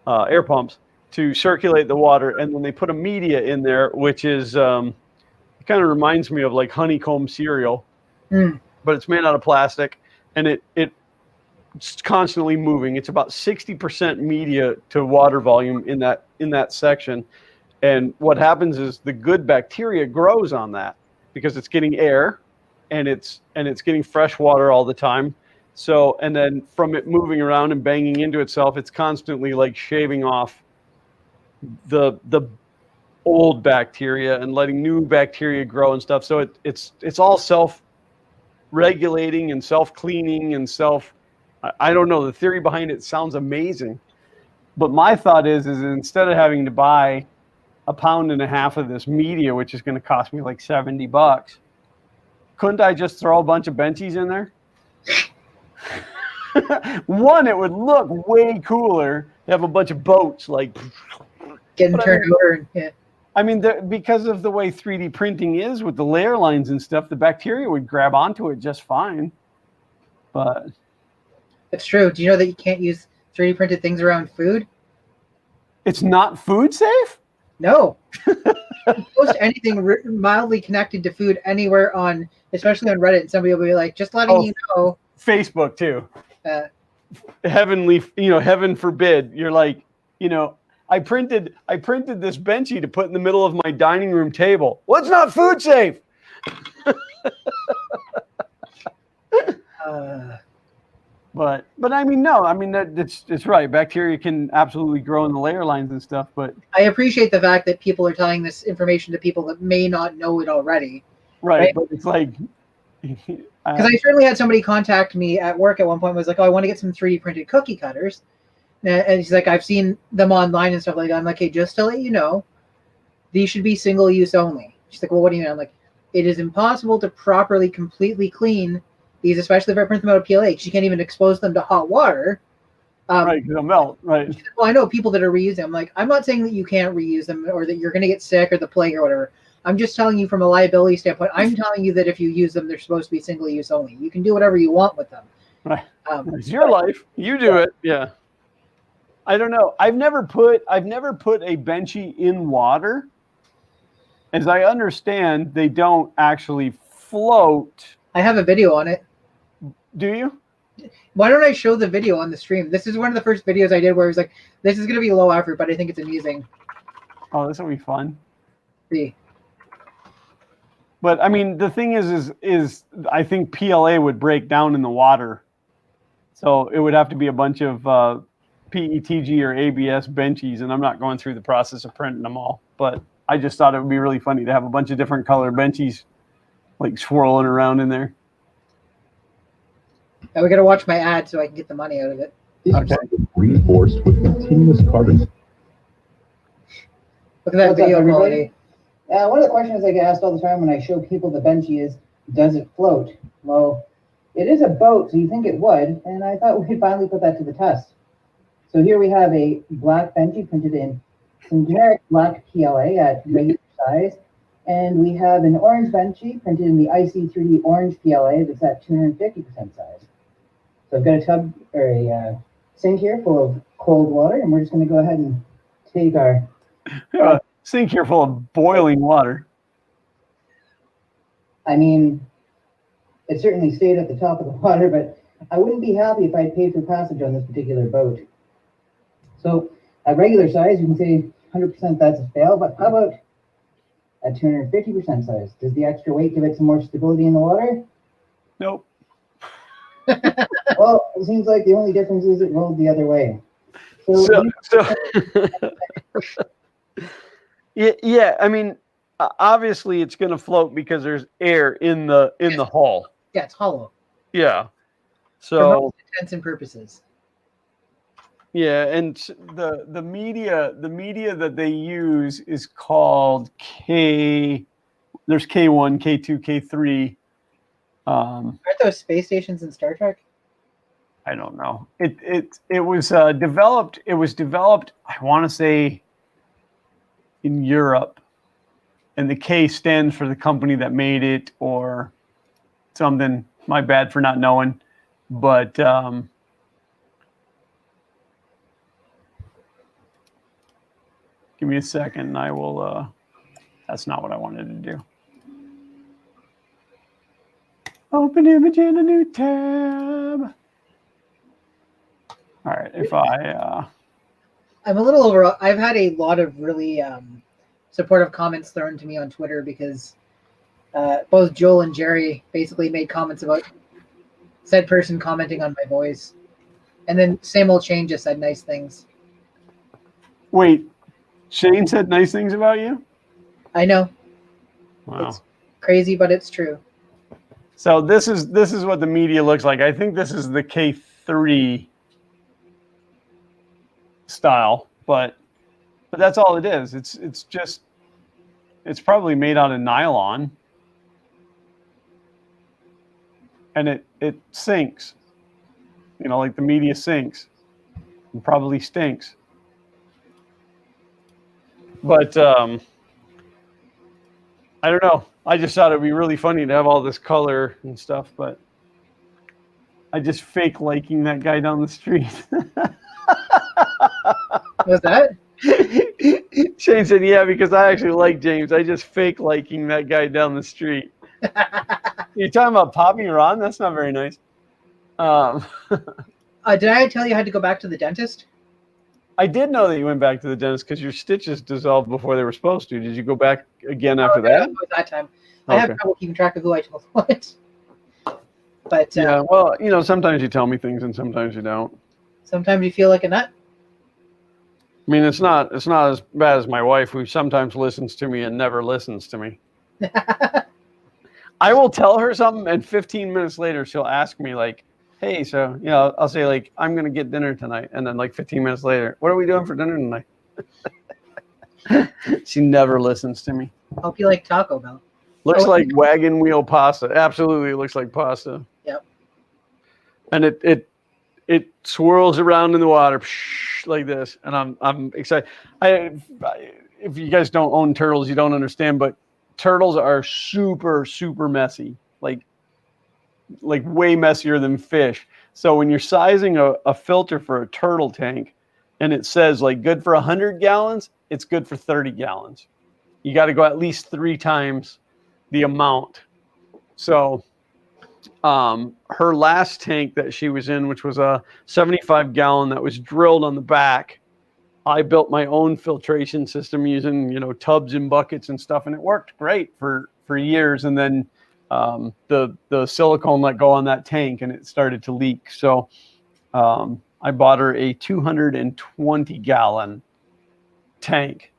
air pumps to circulate the water, and then they put a media in there, which is it kind of reminds me of like honeycomb cereal, but it's made out of plastic, and it's constantly moving. It's about 60% media to water volume in that section. And what happens is the good bacteria grows on that because it's getting air and it's getting fresh water all the time. So, and then from it moving around and banging into itself, it's constantly like shaving off the old bacteria and letting new bacteria grow and stuff. So it's all self-regulating and self-cleaning and I don't know, the theory behind it sounds amazing. But my thought is instead of having to buy 1.5 pounds of this media, which is going to cost me like $70, couldn't I just throw a bunch of benchies in there? One, it would look way cooler to have a bunch of boats like getting turned over. Yeah. I mean, because of the way 3D printing is with the layer lines and stuff, the bacteria would grab onto it just fine. But it's true. Do you know that you can't use 3D printed things around food? It's not food safe? No. Post anything mildly connected to food anywhere especially on Reddit, and somebody will be like, just letting you know. Facebook too. Heaven forbid. You're like, I printed this benchy to put in the middle of my dining room table. Well, it's not food safe. But I mean, no, I mean it's right. Bacteria can absolutely grow in the layer lines and stuff. But I appreciate the fact that people are telling this information to people that may not know it already. Right? But it's like, because I certainly had somebody contact me at work at one point. Was like, oh, I want to get some 3D printed cookie cutters, and he's like, I've seen them online and stuff like that. I'm like, hey, just to let you know, these should be single use only. She's like, well, what do you mean? I'm like, it is impossible to properly, completely clean these, especially if I print them out of PLA. You can't even expose them to hot water. Right, they'll melt. Right. Well, I know people that are reusing them. I'm like, I'm not saying that you can't reuse them or that you're going to get sick or the plague or whatever. I'm just telling you from a liability standpoint. I'm telling you that if you use them, they're supposed to be single use only. You can do whatever you want with them. Right. It's your life. You do it. Yeah. I don't know. I've never put a benchy in water. As I understand, they don't actually float. I have a video on it. Do you? Why don't I show the video on the stream? This is one of the first videos I did where it was like, this is going to be low effort, but I think it's amusing. Oh, this will be fun. See. But I mean, the thing is I think PLA would break down in the water. So it would have to be a bunch of PETG or ABS benchies, and I'm not going through the process of printing them all. But I just thought it would be really funny to have a bunch of different color benchies like swirling around in there. Now we got to watch my ad so I can get the money out of it. Okay. Reinforced with continuous carbon. Look at that What's up, video everybody? quality. One of the questions I get asked all the time when I show people the Benchy is, does it float? Well, it is a boat, so you think it would, and I thought we'd finally put that to the test. So here we have a black Benchy printed in some generic black PLA at regular size, and we have an orange Benchy printed in the IC3D orange PLA that's at 250% size. So I've got a tub or a sink here full of cold water, and we're just going to go ahead and take our sink here full of boiling water. I mean, it certainly stayed at the top of the water, but I wouldn't be happy if I'd paid for passage on this particular boat. So at regular size, you can say 100% that's a fail, but how about at 250% size? Does the extra weight give it some more stability in the water? Nope. Well, it seems like the only difference is it rolled the other way. So yeah, I mean, obviously it's going to float because there's air in the hull. Yeah, it's hollow. Yeah. For So most intents and purposes. yeah, and the media that they use is called K. There's K1, K2, K3. Aren't those space stations in Star Trek? I don't know. It was developed. It was developed, I want to say, in Europe, and the K stands for the company that made it or something. My bad for not knowing, but give me a second, and I will. That's not what I wanted to do. Open image in a new tab. All right, if I'm a little over. I've had a lot of really supportive comments thrown to me on Twitter because both Joel and Jerry basically made comments about said person commenting on my voice, and then same old Shane just said nice things. Wait, Shane said nice things about you? I know. Wow. It's crazy, but it's true. So this is what the media looks like. I think this is the K3 style, but that's all it is. It's probably made out of nylon, and it sinks. You know, like the media sinks, and probably stinks. But I don't know. I just thought it'd be really funny to have all this color and stuff, but I just fake liking that guy down the street. Was that? Shane said, yeah, because I actually like James. I just fake liking that guy down the street. You're talking about Poppy Ron? That's not very nice. Did I tell you I had to go back to the dentist? I did know that you went back to the dentist because your stitches dissolved before they were supposed to. Did you go back again after that? It was that time. I have trouble keeping track of who I told what. But yeah, well, you know, sometimes you tell me things and sometimes you don't. Sometimes you feel like a nut. I mean, it's not as bad as my wife, who sometimes listens to me and never listens to me. I will tell her something, and 15 minutes later, she'll ask me, like, hey, so, you know, I'll say, like, I'm going to get dinner tonight. And then, like, 15 minutes later, what are we doing for dinner tonight? She never listens to me. Hope you like Taco Bell. Looks like wagon wheel pasta. Absolutely, it looks like pasta. Yep. And it swirls around in the water like this, and I'm excited. If you guys don't own turtles, you don't understand, but turtles are super messy, like way messier than fish. So when you're sizing a filter for a turtle tank, and it says like good for 100 gallons, it's good for 30 gallons. You got to go at least 3 times the amount. So her last tank that she was in, which was a 75 gallon that was drilled on the back, I built my own filtration system using, you know, tubs and buckets and stuff, and it worked great for years. And then the silicone let go on that tank and it started to leak. So I bought her a 220 gallon tank,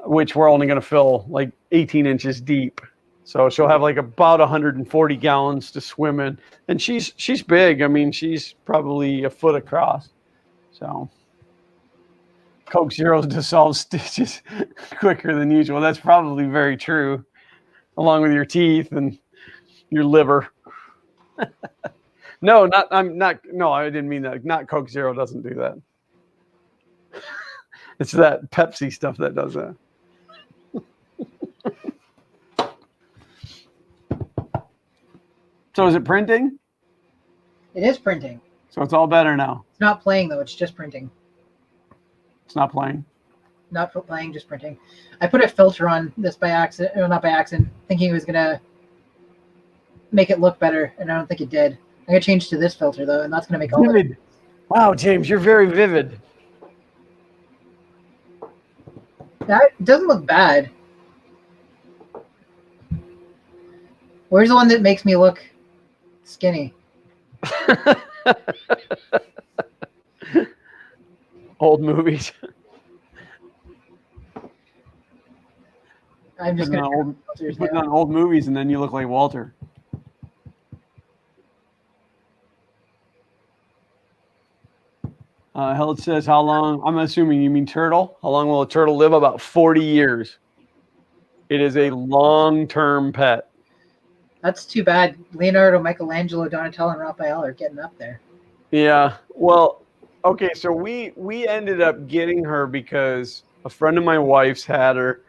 which we're only going to fill like 18 inches deep. So she'll have like about 140 gallons to swim in. And she's big. I mean, she's probably a foot across. So Coke Zeros dissolve stitches quicker than usual. That's probably very true, along with your teeth and your liver. No, I didn't mean that. Not Coke Zero doesn't do that. It's that Pepsi stuff that does that. So is it printing? It is printing. So it's all better now. It's not playing though. It's just printing. It's not playing. Not playing, just printing. I put a filter on this by accident, or not by accident, thinking it was gonna make it look better, and I don't think it did. I'm gonna change to this filter though, and that's gonna make all vivid. Wow, James, you're very vivid. That doesn't look bad. Where's the one that makes me look skinny? Old movies. I'm just gonna putting on old movies, and then you look like Walter. Held says, how long? I'm assuming you mean turtle. How long will a turtle live? About 40 years. It is a long-term pet. That's too bad. Leonardo, Michelangelo, Donatello, and Raphael are getting up there. Yeah. Well, okay. So we ended up getting her because a friend of my wife's had her,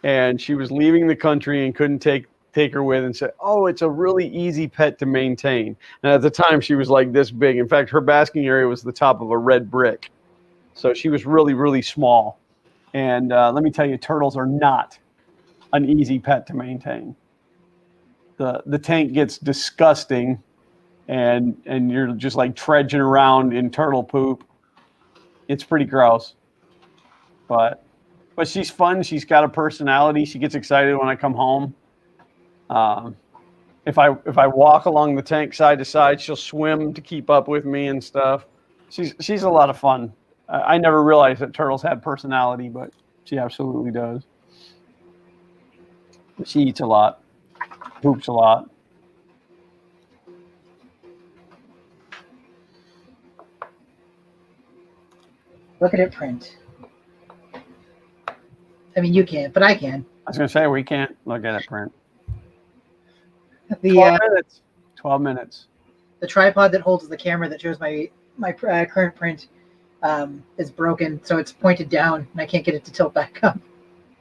and she was leaving the country and couldn't take her with, and said, oh, it's a really easy pet to maintain. And at the time she was like this big. In fact, her basking area was the top of a red brick. So she was really, really small. And let me tell you, turtles are not an easy pet to maintain. The tank gets disgusting, and you're just like trudging around in turtle poop. It's pretty gross. But she's fun. She's got a personality. She gets excited when I come home. If I walk along the tank side to side, she'll swim to keep up with me and stuff. She's a lot of fun. I never realized that turtles had personality, but she absolutely does. She eats a lot, poops a lot. Look at it print. I mean, you can't, but I can. I was going to say, we can't look at it print. 12 minutes. The tripod that holds the camera that shows my current print is broken, so it's pointed down, and I can't get it to tilt back up.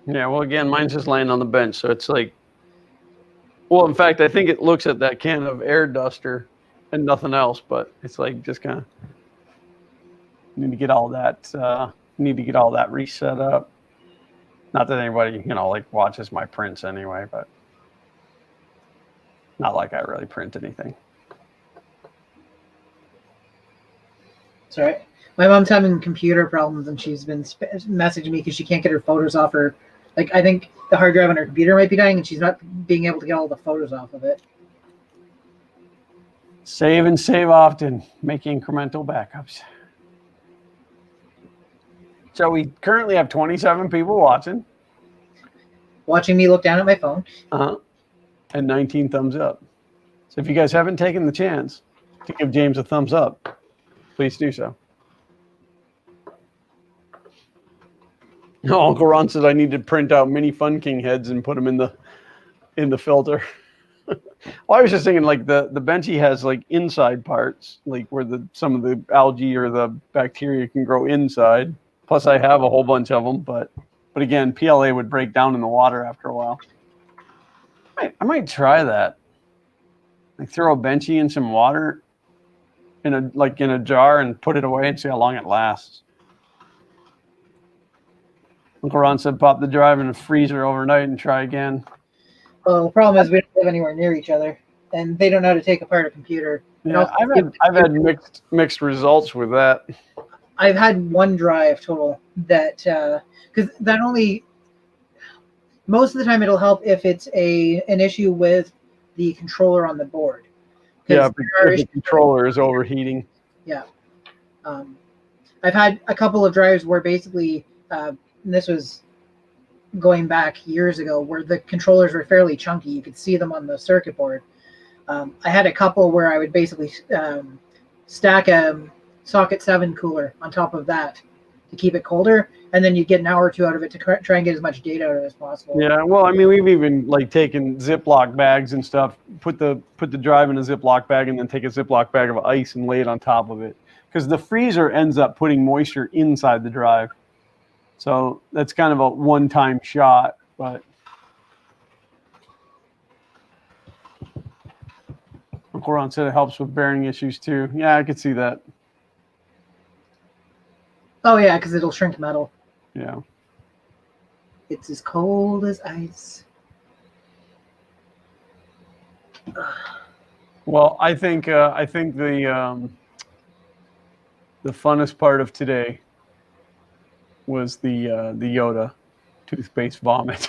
Yeah, well, again, mine's just laying on the bench, so it's like, well, in fact, I think it looks at that can of air duster and nothing else, but it's like just kind of need to get all that reset up. Not that anybody, like watches my prints anyway, but not like I really print anything. Sorry. My mom's having computer problems, and she's been messaging me because she can't get her photos off her. Like, I think the hard drive on her computer might be dying, and she's not being able to get all the photos off of it. Save and save often. Make incremental backups. So we currently have 27 people watching. Watching me look down at my phone. And 19 thumbs up. So if you guys haven't taken the chance to give James a thumbs up, please do so. No, Uncle Ron says I need to print out mini Fun King heads and put them in the filter. Well, I was just thinking, like, the Benchy has like inside parts, like where some of the algae or the bacteria can grow inside. Plus, I have a whole bunch of them, but again, PLA would break down in the water after a while. I might try that. Like, throw a Benchy in some water in a jar and put it away and see how long it lasts. Uncle Ron said pop the drive in a freezer overnight and try again. Well, the problem is we don't live anywhere near each other, and they don't know how to take apart a computer. Yeah, I've had mixed results with that. I've had one drive total that because that only most of the time it'll help if it's an issue with the controller on the board. Yeah, because the controller is overheating. Yeah. I've had a couple of drives where basically, this was going back years ago, where the controllers were fairly chunky. You could see them on the circuit board. I had a couple where I would basically stack a socket 7 cooler on top of that to keep it colder, and then you get an hour or two out of it to try and get as much data out of it as possible. Yeah, well, I mean, we've even like taken Ziploc bags and stuff, put the drive in a Ziploc bag, and then take a Ziploc bag of ice and lay it on top of it, because the freezer ends up putting moisture inside the drive. So that's kind of a one-time shot, but Coron said it helps with bearing issues too. Yeah, I could see that. Oh yeah, because it'll shrink metal. Yeah. It's as cold as ice. Well, I think the funnest part of today was the Yoda toothpaste vomit.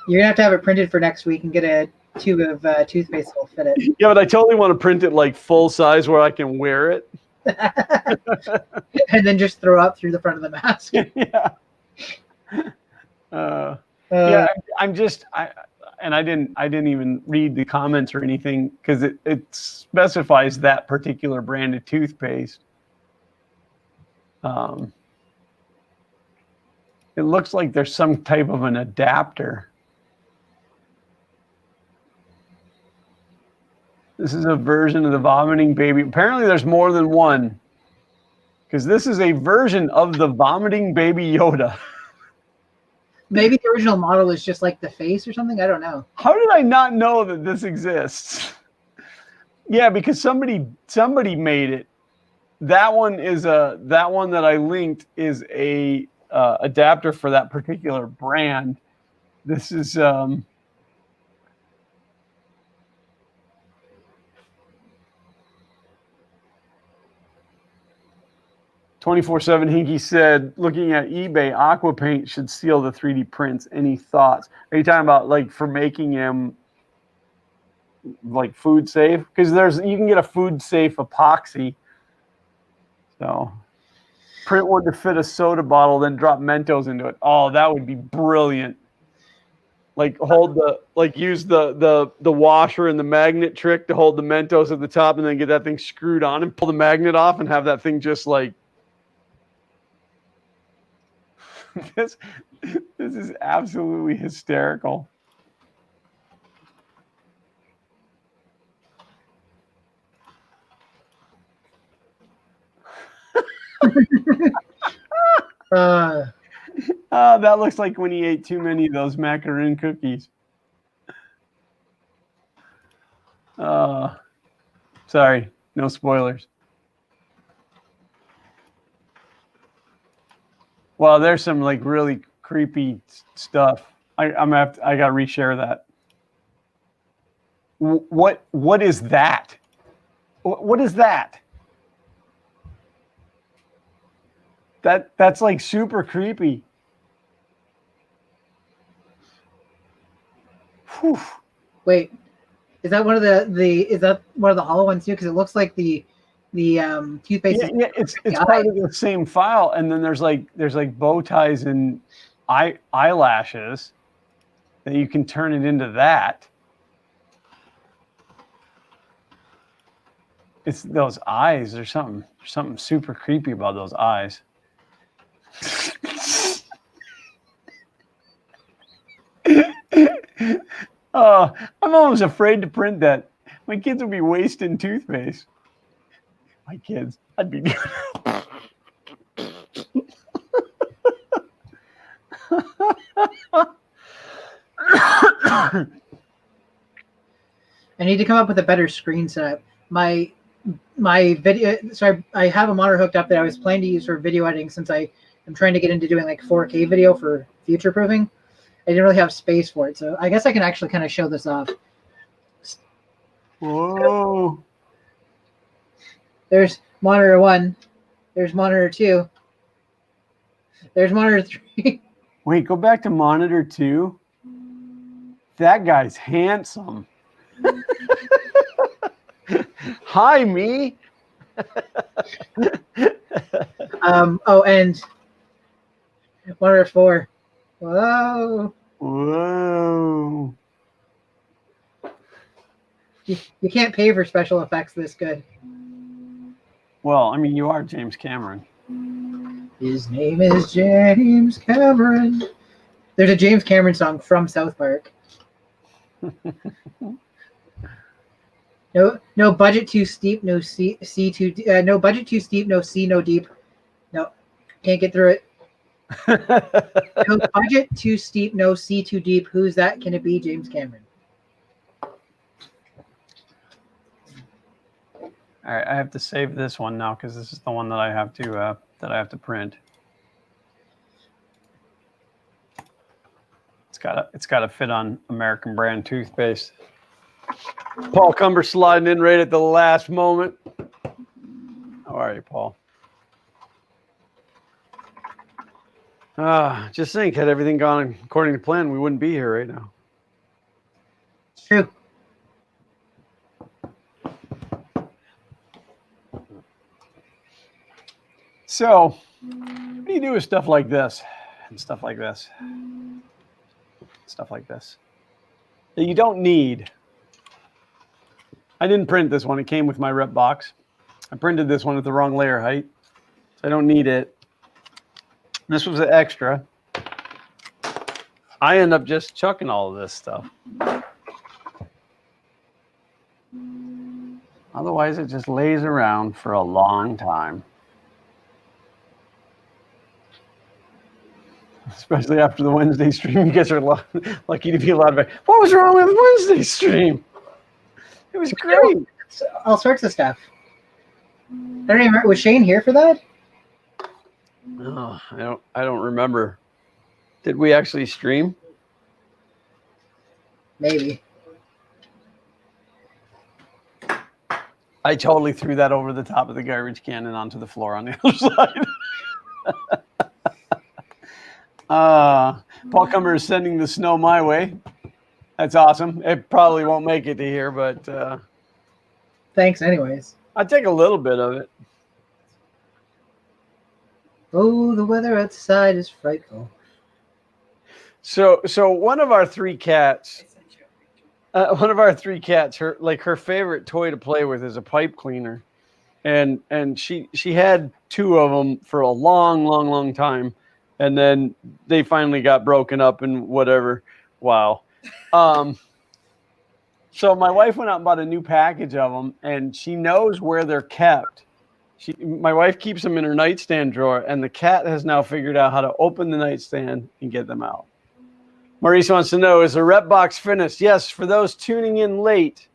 You're gonna have to have it printed for next week and get a tube of toothpaste that'll fit it. Yeah, but I totally want to print it like full size where I can wear it. And then just throw up through the front of the mask. Yeah. Yeah, I didn't even read the comments or anything, because it specifies that particular brand of toothpaste. It looks like there's some type of an adapter. This is a version of the vomiting baby. Apparently there's more than one, because this is a version of the vomiting baby Yoda. Maybe the original model is just like the face or something. I don't know. How did I not know that this exists? Yeah, because somebody made it. That one that I linked is a adapter for that particular brand. This is 24/7 Hinky said, looking at eBay, aqua paint should seal the 3D prints. Any thoughts? Are you talking about like for making them like food safe? Because you can get a food safe epoxy. So print one to fit a soda bottle, then drop Mentos into it. Oh, that would be brilliant. Like use the washer and the magnet trick to hold the Mentos at the top, and then get that thing screwed on and pull the magnet off and have that thing just like this is absolutely hysterical. That looks like when he ate too many of those macaroon cookies. Sorry, no spoilers. Well, there's some like really creepy stuff. I gotta reshare that. What is that? What is that? That's like super creepy. Whew. Wait, is that one of the hollow ones too? Because it looks like the toothpaste. Yeah, it's part of the same file, and then there's like bow ties and eyelashes that you can turn it into that. It's those eyes. There's something super creepy about those eyes. I'm almost afraid to print that. My kids will be wasting toothpaste. My kids, I'd be doing I need to come up with a better screen setup. My video, so I have a monitor hooked up that I was planning to use for video editing, since I'm trying to get into doing like 4K video for future proofing. I didn't really have space for it, so I guess I can actually kind of show this off. Whoa. There's monitor 1. There's monitor 2. There's monitor 3. Wait, go back to monitor 2. That guy's handsome. Hi, me. Oh, and monitor 4. Whoa. Whoa. You can't pay for special effects this good. Well, I mean, you are James Cameron. His name is James Cameron. There's a James Cameron song from South Park. No budget too steep, no sea too no budget too steep, no sea no deep. No, can't get through it. No budget too steep, no sea too deep. Who's that? Can it be James Cameron? All right, I have to save this one now because this is the one that I have to print. It's got to fit on American brand toothpaste. Paul Cumber sliding in right at the last moment. How are you, Paul? Just think, had everything gone according to plan, we wouldn't be here right now. It's true. So, what do you do with stuff like this and stuff like this? Stuff like this that you don't need. I didn't print this one. It came with my rep box. I printed this one at the wrong layer height, so I don't need it. This was an extra. I end up just chucking all of this stuff. Otherwise, it just lays around for a long time. Especially after the Wednesday stream, you guys are lucky to be allowed back. What was wrong with the Wednesday stream? It was great. All sorts of stuff. I don't even remember. Was Shane here for that? Oh, I don't remember. Did we actually stream? Maybe. I totally threw that over the top of the garbage can and onto the floor on the other side. Paul Cumber is sending the snow my way. That's awesome. It probably won't make it to here, but Thanks anyways. I'll take a little bit of it. Oh, the weather outside is frightful. So one of our three cats, her favorite toy to play with is a pipe cleaner, and she had two of them for a long time, and then they finally got broken up and whatever. Wow. So my wife went out and bought a new package of them, and she knows where they're kept. My wife keeps them in her nightstand drawer, and the cat has now figured out how to open the nightstand and get them out. Maurice wants to know, is the rep box finished? Yes, for those tuning in late.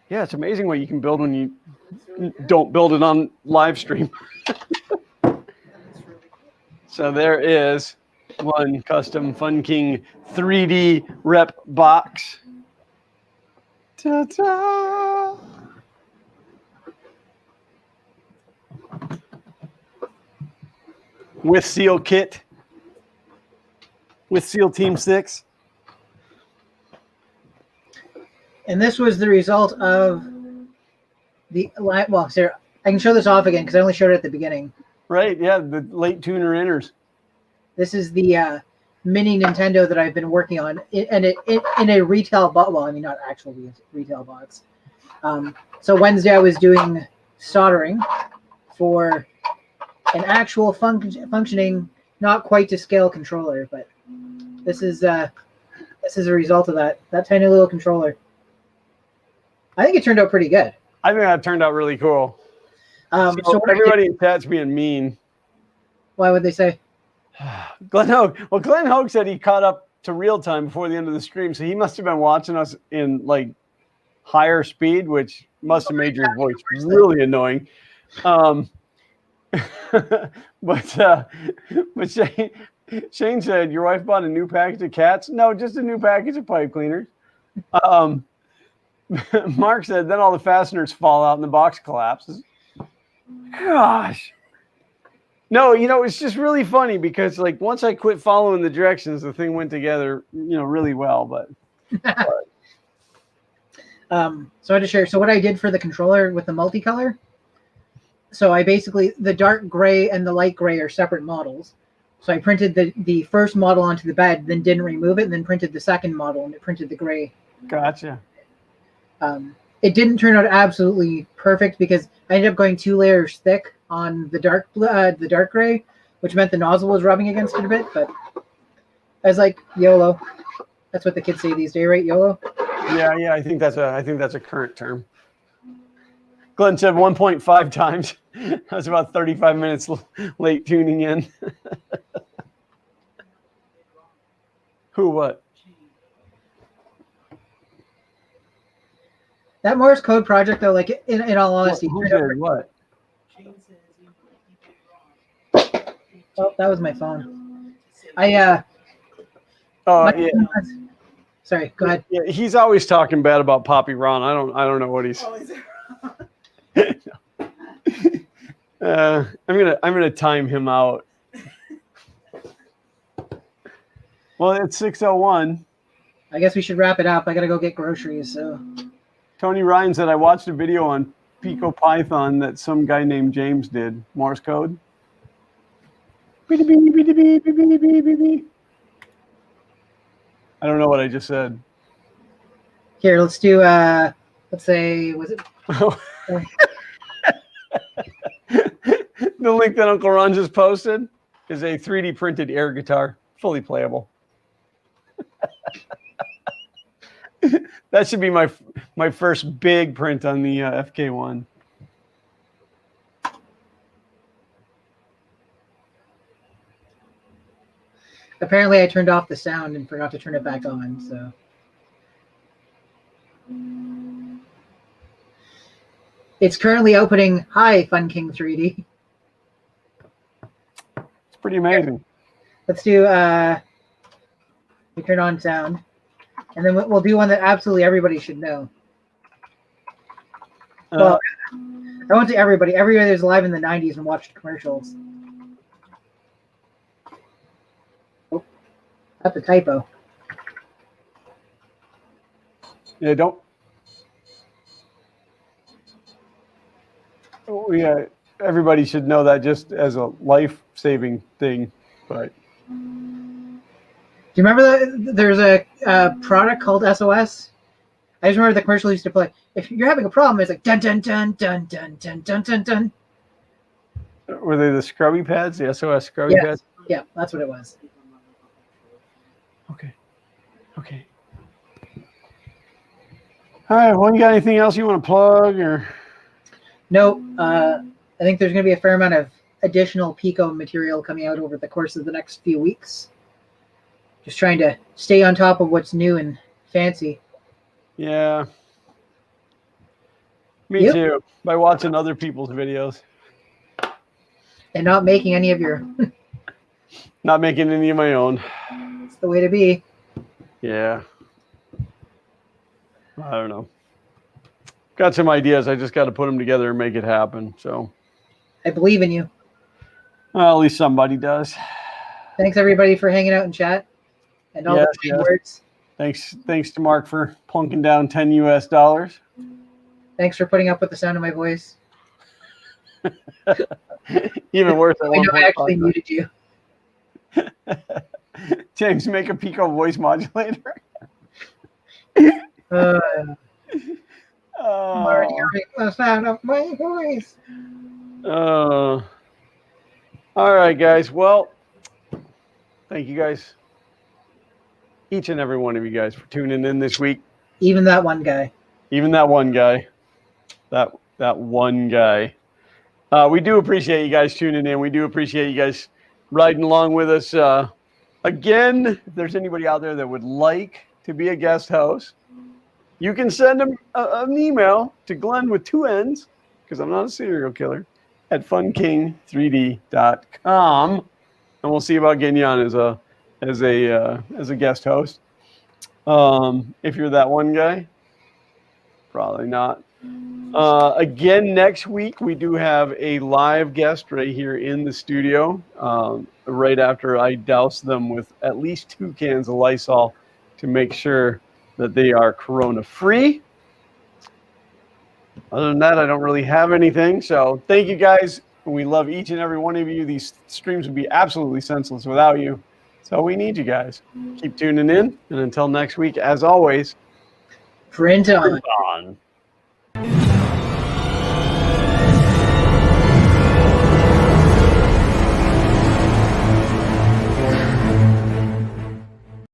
Yeah, it's amazing what you can build when you don't build it on live stream. So there is one custom Fun King 3D rep box. Ta-ta! With SEAL kit. With SEAL Team 6. And this was the result of the, well, Sarah, I can show this off again because I only showed it at the beginning. Right, yeah, the late tuner inners. This is the mini Nintendo that I've been working on in a retail box. Well, I mean, not actual retail box. So Wednesday I was doing soldering for an actual functioning, not quite to scale controller, but this is a result of that tiny little controller. I think it turned out pretty good. I think that turned out really cool. So everybody in chat's being mean. Why would they say? Glenn Hogue. Well, Glenn Hogue said he caught up to real time before the end of the stream, so he must have been watching us in like higher speed, which must have made your voice really annoying. But Shane said your wife bought a new package of cats. No, just a new package of pipe cleaners. Mark said then all the fasteners fall out and the box collapses. Gosh. No, it's just really funny because like once I quit following the directions, the thing went together, really well. But so I had to share. So what I did for the controller with the multicolor. So I basically, the dark gray and the light gray are separate models. So I printed the first model onto the bed, then didn't remove it, and then printed the second model and it printed the gray. Gotcha. It didn't turn out absolutely perfect because I ended up going 2 layers thick on the dark gray, which meant the nozzle was rubbing against it a bit. But I was like, YOLO. That's what the kids say these days, right? YOLO. Yeah. I think that's a current term. Glenn said 1.5 times. I was about 35 minutes late tuning in. Who? What? That Morse code project, though, like in all honesty, Who did what? Oh, that was my phone. Sorry, go ahead. Yeah, he's always talking bad about Poppy Ron. I don't know what he's. I'm gonna time him out. Well, it's 6:01. I guess we should wrap it up. I gotta go get groceries. So Tony Ryan said I watched a video on Pico Python that some guy named James did. Morse code. I don't know what I just said. here, let's do. Let's say, was it? The link that Uncle Ron just posted is a 3D printed air guitar, fully playable. That should be my first big print on the FK1. Apparently, I turned off the sound and forgot to turn it back on. So it's currently opening. Hi, Fun King 3D. It's pretty amazing. Let's do. We turn on sound, and then we'll do one that absolutely everybody should know. Well, I went to everybody. Everybody was alive in the 90s and watched commercials. Oh, that's a typo. Yeah, don't. Oh, yeah, everybody should know that just as a life-saving thing. But do you remember that there's a product called SOS? I just remember the commercial used to play. If you're having a problem, it's like dun dun dun dun dun dun dun dun dun. were they the scrubby pads? The SOS scrubby pads? Yeah, that's what it was. Okay. All right. Well, you got anything else you want to plug or? No, I think there's going to be a fair amount of additional Pico material coming out over the course of the next few weeks. Just trying to stay on top of what's new and fancy. Yeah. Me too. By watching other people's videos. And not making any of your... Not making any of my own. It's the way to be. Yeah. I don't know. Got some ideas. I just got to put them together and make it happen. So. I believe in you. Well, at least somebody does. Thanks, everybody, for hanging out in chat. And all the kind words. Thanks to Mark for plunking down $10 US. Thanks for putting up with the sound of my voice. Even worse. I know I actually muted you. James, make a Pico voice modulator. I'm already hearing the sound of my voice. All right, guys. Well, thank you guys. Each and every one of you guys for tuning in this week. Even that one guy. Even that one guy. That one guy. We do appreciate you guys tuning in. We do appreciate you guys riding along with us. Again, if there's anybody out there that would like to be a guest host, you can send them an email to Glenn with 2 N's, because I'm not a serial killer, at funking3d.com, and we'll see about getting you on as a guest host. If you're that one guy, probably not. Again, next week we do have a live guest right here in the studio. Right after I douse them with at least 2 cans of Lysol to make sure that they are corona free. Other than that, I don't really have anything. So thank you guys. We love each and every one of you. These streams would be absolutely senseless without you. So we need you guys. Keep tuning in. And until next week, as always, print on. Print on.